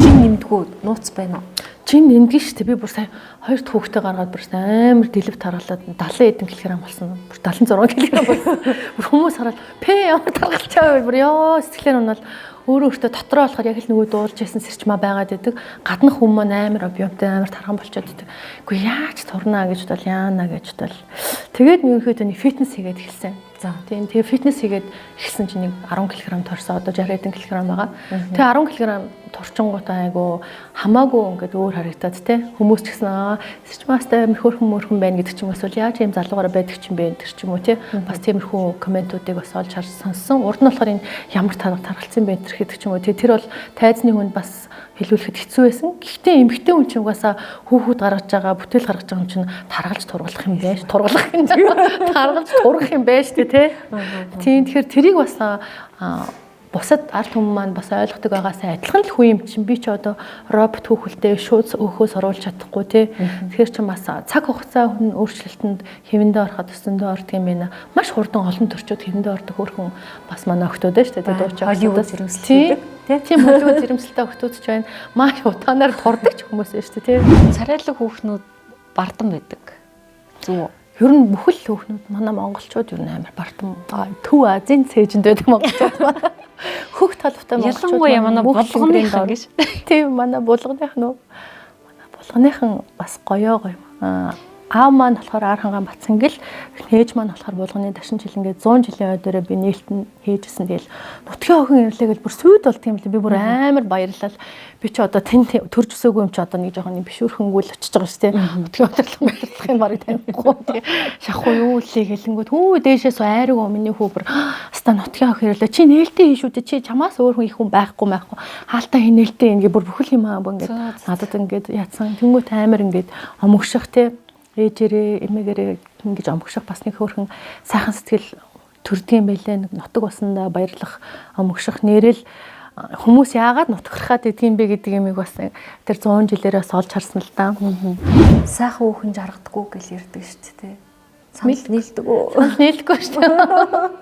Жин нэмдгүү нууц байна уу? чин эндгий шүү дээ. Би бүр сая 2 дахь хүүхдээ гаргаад бүр амар дэлб таргалаад 70 эдэн кг болсон. Бүр 76 кг болсон. Бүр хүмүүс хараад ямар таргалчаа бүр ёо сэтгэлээр унаад өөрөө өөртөө дотроо болохоор яг л нөгөө дуулж ясан сэрчмаа байгаад идэг. Гаднах хүмүүс маань амар объемтай амар тархан болчиход идэг. Үгүй яаж турнаа гэж бодвол яана гэж бодвол тэгээд ерөнхийдөө нэг фитнес хийгээд эхэлсэн. За тийм тэгээ фитнес хийгээд эхэлсэн чинь нэг 10 кг торсон. Одоо 60 эдэн кг байгаа. Тэгээ 10 кг турчингуудаа айгу хамаагүй ингээд өөр харагдаад те хүмүүс ч гэсэн сэрчмаастай мөрхөн байна гэдэг ч юм эсвэл яаж юм залуугаараа байдаг ч юм бэ гэдэг ч юм уу те бас тиймэрхүү комментуудыг бас олж харж сонссон. Урд нь болохоор энэ ямар таргалцсан бэ гэдэг ч юм уу те тэр бол тайзны хүнд бас хэлүүлэхэд хэцүү байсан. Гэхдээ эмэгтэй хүн чинь угаасаа хүүхэд гаргаж байгаа, бүтээл гаргаж байгаа юм чинь таргалж тургалах юм байж. Тургалах юм таргалж тургах юм байж те. Тийм тэгэхээр тэрийг бас бусад ард хүмүүс маань бас ойлгодог байгаасаа адилхан л хүн юм чинь би ч одоо робот хүүхэлдээ шууд өөхөөс оруулж чадахгүй тий. Тэгэхээр ч бас цаг хугацаа хүн өөрчлөлтөнд хэвэндээ ороход өсөндөө ордог юм байна. Маш хурдан олон төрчүүд хэвэндээ ордог хөрхөн бас манай охтууд шүү дээ. Дуучаа Холливуд зэрэмсэлтэй тий. Тийм Холливуд зэрэмсэлтэй охтууд ч байна. Маш утгаанаар турдаг ч хүмүүс шүү дээ тий. Царайлаг хүүхнүүд бардам байдаг. Зүг үү? Ер нь бүхэл хүүхнүүд манай монголчууд ер нь амар бардам Төв Азийн цээжинд байдаг монголчууд байна. Хөх талбтай монголчууд ялангуяа манай булганыхан гэж. Тийм манай булганыхан бас гоёо. Аав маань болохоор ар хангаан Бацангил, ээж маань болохоор булганы дашин жил ингээд 100 жилийн өдөрөө би нээлтэн хийжсэн. Тэгэл нутгийн охин ирлээ гэж бүр сүйд болт юм л би бүр амар баярлал. Би ч одоо тэн төрж өсөөгүй юм чи одоо нэг жоохон бишүүрхэнгүүл очиж байгаа шүү дээ. Нутгийн орлон баярлах юм барыг танихгүй тий. Шахуу юу лээ гэлэнгүүт хөө дээшээс айраг миний хүү бүр хаста нутгийн охин ирлээ. Чи нээлтэн хийшүү чи чамаас өөр хүн их хүн байхгүй. Хаалтаа хин нээлтэн ингээ бүр бүхэл юм аа ингээд надад ингээд яатсан. Тэнгүүт амар ингээд омгших тий. Ээжээрээ эмээгээрээ ингэж омгших бас нэг хөөрхөн сайхан сэтгэл төрдгийм байлээ. Нутаг усандаа баярлах омгших нэрэл хүмүүс яагаад нутгархаад идэгюм бэ гэдэг юмыг бас тэр 100 жилээрээс олж харсан л да. Сайхан хүүхэн жаргадаггүй гэж ярьдаг шүү дээ. Санал нийлдэг үү? Санал нийлэхгүй шүү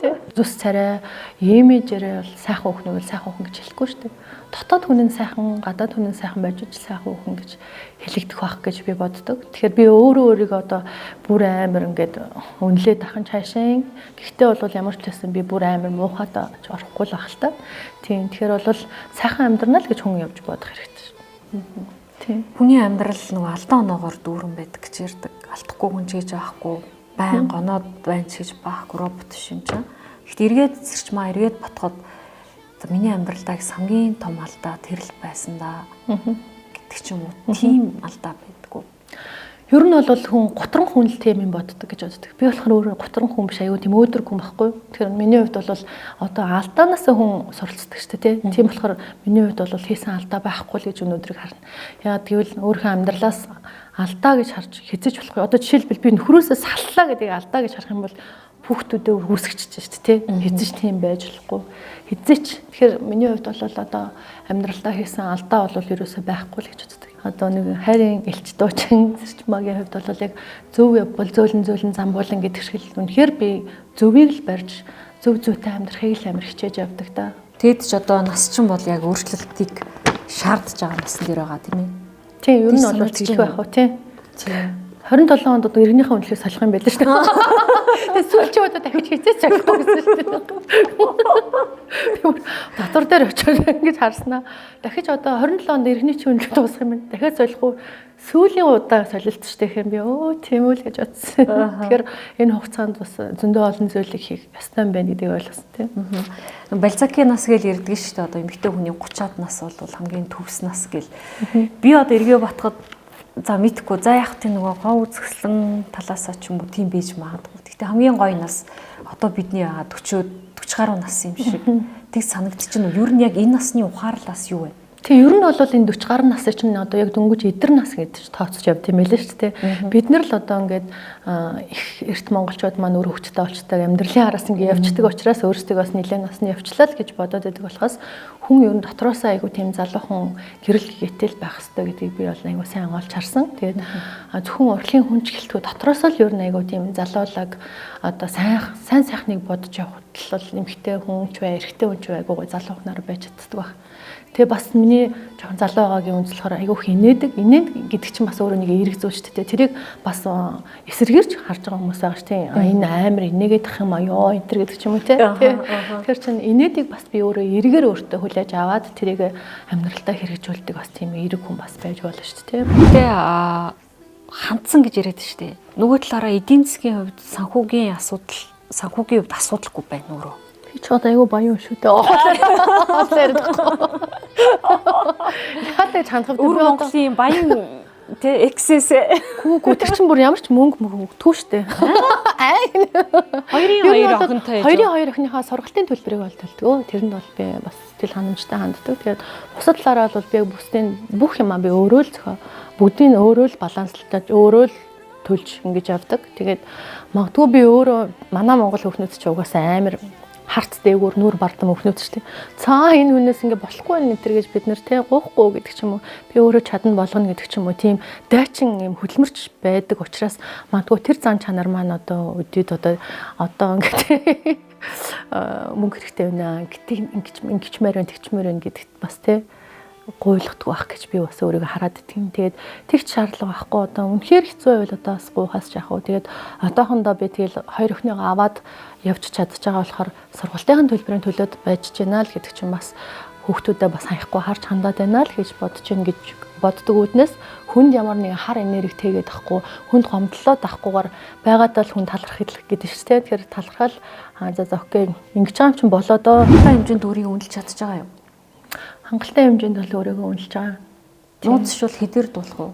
дээ. Зүс царай имижээрээ бол сайхан хүүхэн бол сайхан хүүхэн гэж хэлэхгүй шүү дээ. Дотоод хүн нь сайхан, гадаад хүн нь сайхан байж ч сайхан хүүхэн гэж хэлэгдэх байх гэж би боддог. Тэгэхээр би өөрийгөө одоо бүр амар ингээд үнэлээд ахын цаашаа. Гэхдээ бол ямар ч байсан би бүр амар муухайд орохгүй л ах л та. Тийм. Тэгэхээр бол сайхан амьдрна л гэж хүн явж бодох хэрэгтэй шүү. Тийм. Хүний амьдрал нөгөө алдаа оноогоор дүүрэн байдаг гэж ярьдаг. Алдахгүй хүн ч гэж аахгүй, байн гоноод байна ч гэж баахгүй робот шин ч. Гэхдээ эргээд зэрчмаа эргээд ботход миний амьдралдаа хамгийн том алдаа тэрл байсан да гэдэг ч юм уу. Тийм алдаа байдгүй. Ер нь бол хүн готрон хүн л тийм юм боддог гэж боддог. Би болохоор өөрөө готрон хүн биш аюу тийм өөдрөг хүн байхгүй. Тэгэхээр миний хувьд бол одоо алдаанаас хүн суралцдаг шүү дээ. Тийм болохоор миний хувьд бол хийсэн алдаа байхгүй л гэж өнөөдрийг харна. Яагаад гэвэл өөрийнхөө амьдралаас алдаа гэж харж хэзэж болохгүй. Одоо жишээлбэл би нөхрөөсөө саллаа гэдэг алдаа гэж харах юм бол хүүхдүүдээ үүсгэж шүү дээ. Хэзэж тийм байж болохгүй. Хэзээч. Тэгэхээр миний хувьд бол одоо амьдралдаа хийсэн алдаа бол ерөөсөө байхгүй л гэж боддог. Одоо нэг хайрын элч дуучин сэрчмагийн хувьд бол яг зөв явбал зөөлөн замбуулан гэдэг шиг л үнэхээр би зөвийг л барьж зөв зүйтэй амьдрахыг л амар хичээж явдаг да. Тэгэд ч одоо нас чинь бол яг өөрчлөлтийг шаардж байгаа насн дээр байгаа тийм ээ. Тийм, ер нь бол тэгж байх уу тийм. 27 онд одоо иргэнийхээ үнэлгээ солих юм байл шүү дээ. Тэгээ сүүлчийн удаа дахиж хийцээч чадахгүй гэсэн шүү дээ. Татвар дээр очиод ингэж харснаа. Дахиж одоо 27 онд иргэний чинь үнэлгээ дуусах юм байна. Дахиад солих уу? Сүүлийн удаа солилт шүү дээ. Би тийм үү л гэж бодсон. Тэгэхээр энэ хугацаанд бас зөндөө олон зүйлийг хийх ёстой юм байна гэдгийг ойлгосон тийм. Бальзакийн нас гэж ярьдаг шүү дээ. Одоо эмэгтэй хүний 30-аад нас бол хамгийн төвс нас гэл. Би одоо эргээ батхад за мэдхгүй за яг тийм нөгөө гоо үзэсгэлэн талаасаа ч юм уу тийм бийж магадгүй. Гэхдээ хамгийн гоё нас одоо бидний 40 гаруй нас юм шиг тэг санагдчихна. Юу нь яг энэ насны ухаарлаас юу вэ? Тэг ер нь бол энэ 40 гаруй насны чинь одоо яг дөнгөж эдэр нас гэж тооцож явд юм байлээ шүү дээ. Бид нар л одоо ингээд их эрт монголчууд маань өөр хөвчтэй олчтой амьдралын араас ингээд явцдаг учраас өөрсдөө бас нэлээд насны явчлаа л гэж бодоод байдаг болохоос хүн ер нь дотроосоо айгу тийм залуухан гэрэл гэтэл байх хэрэгтэй гэдгийг би бол айгу сайн олж харсан. Тэгээд зөвхөн урлагийн хүн ч гэлтгүй дотроосоо л ер нь айгу тийм залуулаг одоо сайн сайхныг бодож явах бол эмэгтэй хүн ч бай, эрэгтэй хүн ч бай айгу залуухнаар байж чаддаг баг. Тэгээ бас миний жоохон залуу байгаагийн үнс болохоор айгүйх инээд гэдэг чинь бас өөрөө нэг эерэг зүйл шүү дээ. Тэрийг бас эсэргээрч харж байгаа хүмүүс байгаа ш тийм. Энэ амар инээгээд ах юм аа ёо энэ төр гэдэг ч юм уу те. Тэгэхээр чинь инээдийг бас би өөрөө эргээр өөртөө хүлээж аваад тэрийг амьдралтаа хэрэгжүүлдэг бас тийм эерэг хүн бас байж болно шүү дээ. Тэгээ хандсан гэж яриад штэ. Нөгөө талаараа эдийн засгийн хувьд санхүүгийн хувьд асуудалгүй байна өөрөө. Би ч одоо айгүй баян шүү дээ. Хоолоор ярихгүй. Яатай чанахад Өвөр Монголын баян тэ эксэс гүү тэр чинь бүр ямар ч мөнгө өгдөггүй шүү дээ. Хоёрын охинтой. Хоёрын охиныхаа сургалтын төлбөрийг бол төлдөг. Тэрэнд бол би бас сэтгэл ханамжтай ханддаг. Тэгээд бусад талаараа бол би бусдын бүх юмаа би өөрөө л зохио. Бүгдийг өөрөө л баланслаж өөрөө л төлж ингэж явдаг. Тэгээд магадгүй би өөрөө манай монгол хүүхнүүд ч угаасаа амар харт дээгүүр нүур бардам өхнөд ч тийм. Цаа энэ хүнээс ингэ болохгүй нэ тэр гэж бид нэр тэ гоохгүй гэдэг ч юм уу. Би өөрөө чадна болгоно гэдэг ч юм уу. Тийм дайчин юм хөдөлмөрч байдаг учраас магадгүй тэр зан чанар маань одоо өдөөд одоо ингэ мөнгө хэрэгтэй байна. Ингэчмээр байна, тэгчмээр байна гэдэгт бас тэ гуйлгддаг байх гэж би бас өөрийгөө хараад итгэв. Тэгээд тэгч шаардлага байхгүй одоо үнэхээр хэцүү байвал одоо бас гуйхаас яах вэ? Тэгээд одоохондоо би тэгэл хоёр охиныгоо аваад явж чадчих байгаа болохоор сургалтын төлбөрийн төлөөд байж гинэ л гэдэг чинь бас хүүхдүүдэд бас хаяхгүй харж хандаад байна л гэж бодож ин гэж боддог үүднээс хүнд ямар нэгэн хар энерги тэгээд ахгүй хүнд гомдлоод ахгүйгээр байгаадаа л хүн талархах гэдэг шүү дээ. Тэгэхээр талархал за окей ингэж байгаа юм чинь болоодоо хэмжээнд өөрийг үнэлж чадж байгаа юм. Хангалттай хэмжээнд бол өөрийгөө үнэлж байгаа. Нууцшвал хэдээр дуулах уу?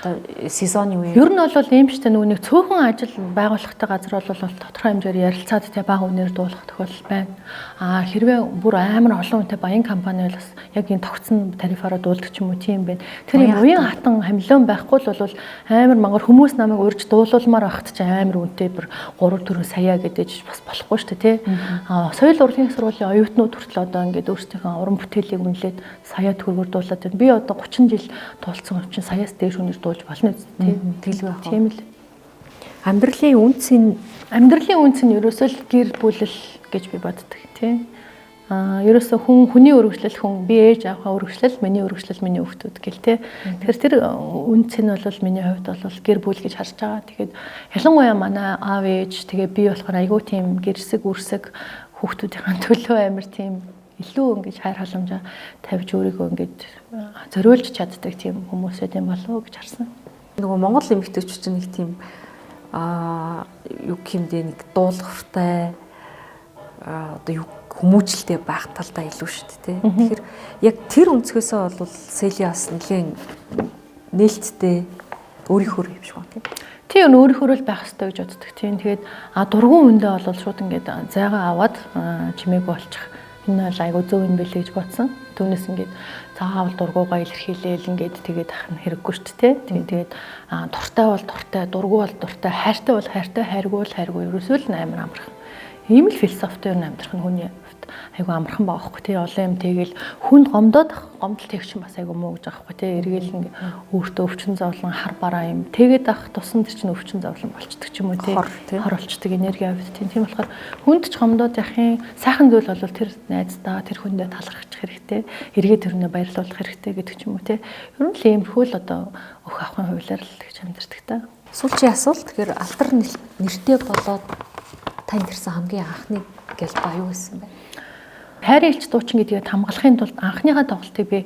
Одоо сезоны үе. Ер нь бол ийм ч нэг нэг цөөхөн ажил байгууллагатай газар бол тодорхой хэмжээр ярилцаад тэ бага үнээр дуулах тохиолдол байна. Хэрвээ бүр амар олон үнэтэй баян компани бол бас яг энэ тогтсон тарифаараа дуулдаг ч юм уу тийм байна. Тэр юм уян хатан хамлион байхгүй л бол амар мангар хүмүүс намайг урьж дуулуулмаар байхад ч амар үнэтэй бүр 3-4 сая гэдэж бас болохгүй шүү дээ тий. Соёл урлагийн сургуулийн оюутнууд хүртэл одоо ингээд өөрсдийнхөө уран бүтээлийг үнэлээд сая төгрөгөөр дуулаад байна. Би одоо 30 жил дуулсан учраас саяас дээш үнээр болно тийм тэлгүй байх. Тийм л. Амьдралын үнц нь ерөөсөө л гэр бүлэл гэж би боддог тийм. Ерөөсөө хүний өргөжлөл хүн би ээж авахаа өргөжлөл миний өргөжлөл миний хүүхдүүд гэл тийм. Тэгэхээр тэр үнц нь бол миний хувьд бол гэр бүл гэж харж байгаа. Тэгээд ялангуяа манай аав ээж тэгээ би болохоор айгүй тийм гэрсэг үрсэг хүүхдүүдийн төлөө амар тийм илүү ингэж хайр халамжаа тавьж өөрийгөө ингэж зориулж чаддаг тийм хүмүүсээ юм болов гэж харсан. Нөгөө Монгол эмэгтэйчүүд чинь нэг тийм юу гэмдээ нэг дуулууртай одоо хүмүүжлтэй байх талдаа илүү шүү дээ. Тэгэхээр яг тэр өнцгөөсөө бол Селиас нэлийн нээлттэй өөрийнхөө юм шиг байна тийм. Тийм өөрийнхөө л байх хэрэгтэй гэж боддог тийм. Тэгээд дургуун үндэ бол шууд ингэж зайгаа аваад чимээг болчих. Энэ бол айгу зөв юм билээ гэж бодсон. Түүнээс ингээд заавал дургуугаа илэрхийлээл ингээд тэгээд ах нь хэрэггүй шүү дээ. Тэгээд дуртай бол дуртай, дургу бол дуртай, хайртай бол хайртай, хайргүй бол хайргүй. Ерөөсөө л амар амархан. Ийм л философитой юм амьдрах нь хүний айгу амархан байгаа байхгүй тий. Олон юм тэгэл хүнд гомдоод гомдол тэгч бас айгу муу гэж байгаа байхгүй тий. Эргээл ингээд өөртөө өвчин зовлон хар бараа юм. Тэгээд ах тусан тэр чинь өвчин зовлон болчдөг ч юм уу тий. Хор болчдөг энерги авид тий. Тийм болохоор хүнд ч гомдоод яхин сайхан зүйл бол тэр найздаа тэр хүндээ талархах хэрэгтэй. Эргээ тэрнээ баярлуулах хэрэгтэй гэдэг ч юм уу тий. Ер нь л иймэрхүү л одоо өх ахын хувьлаар л гэж амьдэрдэг та. Сүүлчийн асуулт тэгэхээр алдар нэртэй болоод танд ирсэн хамгийн анхны гэлбаа юу гэсэн бэ? Хайрын элч дуучин гэдгийг хамгаалахын тулд анхныхаа тоглолтыг би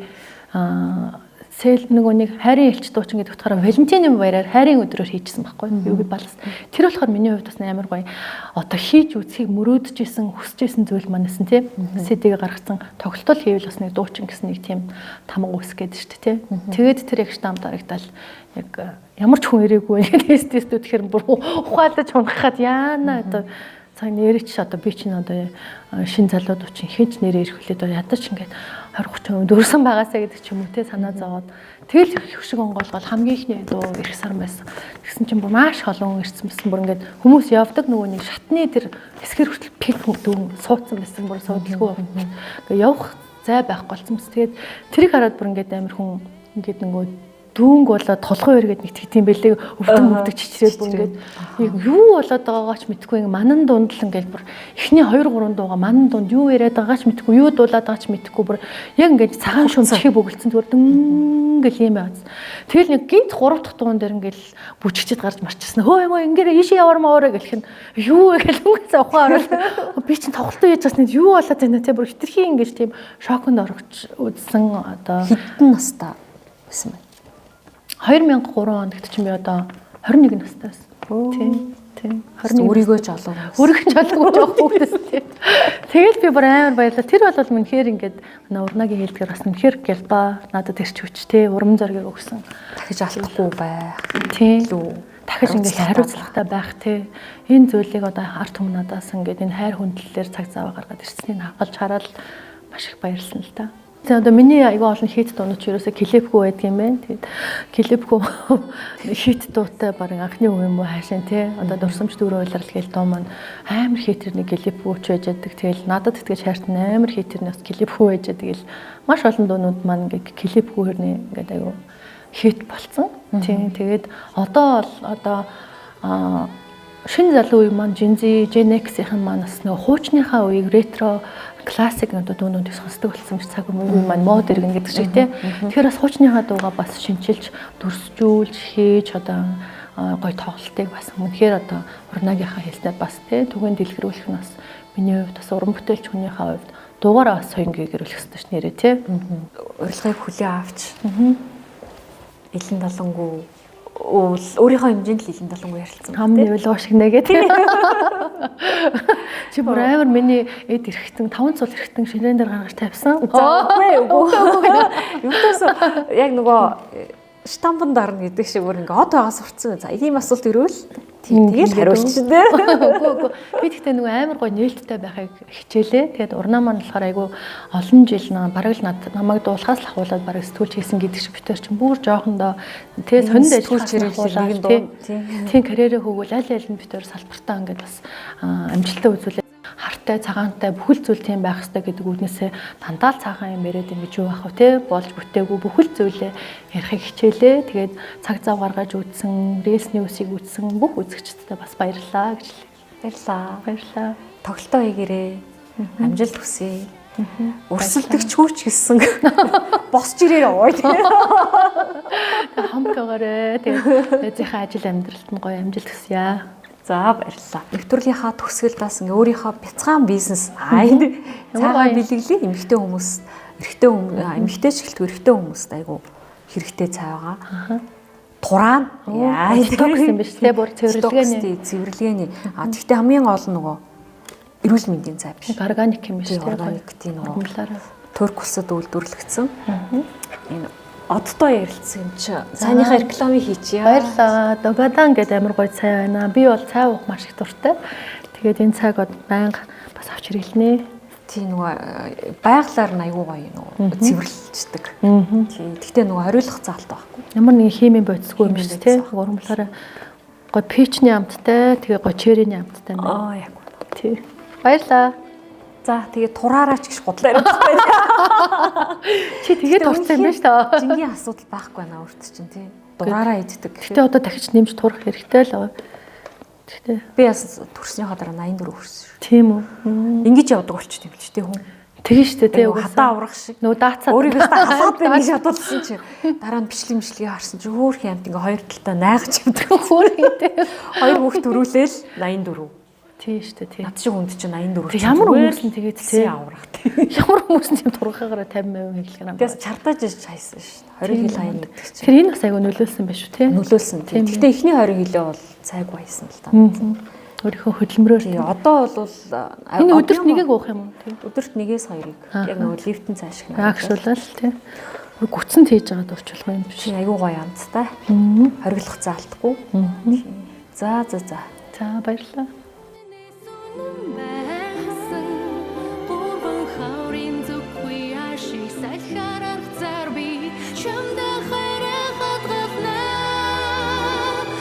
нөгөө нэг хайрын элч дуучин гэдэг утгаараа Валентины баяраар хайрын өдрөөр хийжсэн байхгүй юу? Би балс. Тэр болохоор миний хувьд бас амар гоё. Одоо хийж үзхийг мөрөөдөжсэн, хүсэжсэн зүйл манайсан тий. CD-г гаргасан тоглолтол хийвэл бас нэг дуучин гэсэн нэг тийм тамга үсгээд шүү дээ тий. Тэгээд тэр яг штамп дарагдал яг ямар ч хүн ирээгүй тест тэгэхээр бүр ухаалдаж унахад яана одоо цаг нэрч одоо би чинь одоо шин залууд учин хинч нэрээ ирэх хүлээд ядаж ингээд 20-30 дөрсөн байгаасаа гэдэг ч юм уу те санаа зовоод тэгэл хөшиг онгоолгол хамгийн ихний дуу ирэх сар байсан. Тэгсэн чинь бүр маш олон ирсэн байсан. Бүр ингээд хүмүүс явдаг нөгөө нэг шатны тэр эсгэр хүртэл пик дүүн суудсан байсан. Бүр суудлгүй. Ингээд явах зай байхгүй болсон мэт. Тэгээд тэрийг хараад бүр ингээд амар хүн ингээд нөгөө дүүнг болоод толгой өргээд нэг тэгдэм бэлээ өвдөг чичрээд бүр ингээд яг юу болоод байгаагаач мэдгүй ингээ манан дунд л ингээд бүр эхний 2 3 дууга манан дунд юу яриад байгаач мэдгүй юу дуулаад байгаач мэдгүй бүр яг ингээд цагаан шүн чихээ бөглцэн зүгээр ингээл юм байц. Тэгэл нэг гинт 3 дахь дуун дээр ингээл бүжигчэд гарч марчихсан. Хөө мөө ингээ ийшээ яваар маавраа гэлэх нь юу вэ гэл үнгээс ухаар би чинь тоглолтоо яаж басна юу болоод байна те бүр хитрхи ингээд тийм шоконд орогч үзсэн одоо хэдэн настай байсан бэ? 2003 онд гэдэг чинь би одоо 21 настай байсан. Тийм. 21 өөрийгөө ч олоо. Өөрийгөө ч олоогүй жоох хүүхдээс тийм. Тэгэл би бүр амар баярлаа. Тэр бол минэхээр ингээд урнагийн хэлдгээр бас минэхээр гэлба надад ирч хүч те урам зориг өгсөн. Дахиж алдахгүй байх. Тийм. Дахиж ингээд хариуцлагатай байх те. Энэ зүйлийг одоо арт хүмүүнээс ингээд энэ хайр хүндлэлээр цаг зав гаргаад ирснийг хавгалж хараад маш их баярлсан л та. Тэгээ одоо миний айгүй олон хит дуунууд ч ерөөсө клипгүй байдаг юм байна. Тэгээд клипгүй хит дуутай барин анхны үе юм уу хайшин тий. Одоо дурсамж дөрөв уйлрал гээл дуу маань амар хитэрний клипгүй ч байж байдаг. Тэгэл надад итгэж хайртан амар хитэрний бас клипгүй байж байгаа. Тэгэл маш олон дуунууд маань ингээд клипгүй хэрний ингээд айгүй хит болцсон. Тий. Тэгээд одоо шинэ залуу үе маань Gen Z, Gen X-ийн маань бас нөгөө хуучныхаа үеиг ретро классик дуунуудыг сонсдог болсон цаг үе маань мод иргэн гэдэг шиг тий. Тэгэхээр бас хуучныхаа дуугаа бас шинчилж, дүрсжүүлж, хийж одоо гоё тоглолтыг бас үнэхээр одоо урнагийнхаа хэлтэй бас тий түгээн дэлгэрүүлэх нь бас миний хувьд бас уран бүтээлч хүнийхээ хувьд дуугаараа бас соёнгийг гэрүүлэх хэрэгтэй ш нэрээ тий. Урилгыг хүлээн авч. Илэн далангуу өөрийнхөө хэмжээнд л илэн далангуу ярилцсан. Хамны явлаа шиг нэгээ тий. Чи бүр амар миний эд эрэхтэн 5 цул эрэхтэн шинээр дээр гаргаж тавьсан. Үгүй. Юутаас яг нөгөө штампанд дарна гэдэг шиг бүр ингээ хот байгаа сурцсан. За ийм асуулт ирвэл тэгэл хариулчих дээ. Үгүй. Би тэгтээ нөгөө амар гоё нээлттэй байхыг хичээлээ. Тэгээд урнаа маань болохоор айгүй олон жил бараг л намайг дуулахаас л ахуулаад бараг сэтгүүлч хийсэн гэдэг шиг битэр чинь бүр жоохондоо тэгээд сонинд ажиллаж хэрэглүүлээд тийм карьерээ хөгөөл аль аль нь битэр салбартаа ингээд бас амжилттай үзүүлээ. Хартай, цагаантай бүхэл зүйл тийм байх хэрэгтэй гэдэг үгнээсээ дандаа л цаахан юм яриад юм гэж юу ах вэ те болж бүтээгүй бүхэл зүйлээ ярихыг хичээлээ. Тэгээд цаг зав гаргаж үзсэн, рейсний үсийг үзсэн бүх үзэгчдэд бас баярлалаа гэж хэлье. Баярлалаа. Тоглолтоо хийгээрээ амжилт хүсье. Өрсөлдөгч хүүч гэсэн босч ирээрээ ой. Хамтгаараа тэгээд зэхэ ажил амьдралд нь гоё амжилт хүсье. За баярлалаа. Нэвтрүүлгийнхаа төгсгөл бас ингээ өөрийнхөө бяцхан бизнес цаагаа бэлэглээ эмэгтэй хүмүүс, эмэгтэй ч гэлтгүй эрэгтэй хүмүүст айгу хэрэгтэй цай байгаа. Турaan сток юм биш те бүр цэвэрлэгээний. Тэгтээ хамгийн гол нь нөгөө эрүүл мэндийн цай биш. Органик юм биш те. Органик тийм нөгөө Турк улсад үйлдвэрлэгдсэн. Энэ оддоо ярилцсан юм чи. Цайныхаа рекламыг хийчихье. Баярлалаа. Догадан гэдэг амар гоё цай байна. Би бол цай уух маш их дуртай. Тэгээд энэ цайг байнга бас авч хэрэглэнэ. Тийм нөгөө байгалаар нь аягүй гоё нөгөө цэвэрлждэг. Тийм. Гэхдээ нөгөө хориулах заалт байхгүй. Ямар нэг химийн бодисгүй юм биш те. Урамлаараа гоё пичний амттай, тэгээ гоё черриний амттай байна. Яг. Тийм. Баярлалаа. За тэгээ тураараач гэж гудлаа яриад байна. Чи тэгээ дуртай юм байна шүү дээ. Жингийн асуудал байхгүй байна өөрт чинь тий. Дураараа иддэг. Гэтэ одоо дахиж нэмж турах хэрэгтэй л байгаа. Гэтэ би бас төрснийхоо дараа 84 хүрсэн шүү. Тийм үү. Ингэж явдаг болчих юм ч тий хүн. Тэгээ шүү дээ тий. Хатаа аврах шиг. Нөө даацаа. Өөрийгөө хасаад байна гэж бодуулсан чи. Дараа нь бичлэгээ харсан чи хөөх юмт ингээ хоёр талдаа найгаж явдаг. Хөөх тий. Хоёр хүүхд төрүүлээл 84. Тийм шүү дээ тий. Над шиг хүнд чинь 84. Ямар хүмүүс нь тэгээд тий аврах тий. Ямар хүмүүс нь тийм турхаагаараа 50% хэглэх юм. Тэгээс чартааж иж хайсан шүү. 20 кг хаян гэдэг чинь. Тэр энэ бас айгу нөлөөлсөн байх шүү тий. Нөлөөлсөн тий. Гэхдээ эхний 20 кг бол цайг байсан л та. Өөрийнхөө хөдөлмөрөөр тий. Одоо бол энэ өдөрт нэгийг уух юм уу тий. Өдөрт нэгээс хоёрыг яг нөгөө лифтэн цай шиг агшуулаад тий. Гүцэн тээж байгаа дурчлах юм биш. Айгу гоё амттай. Хориглох заалтгүй. За. За баярлалаа.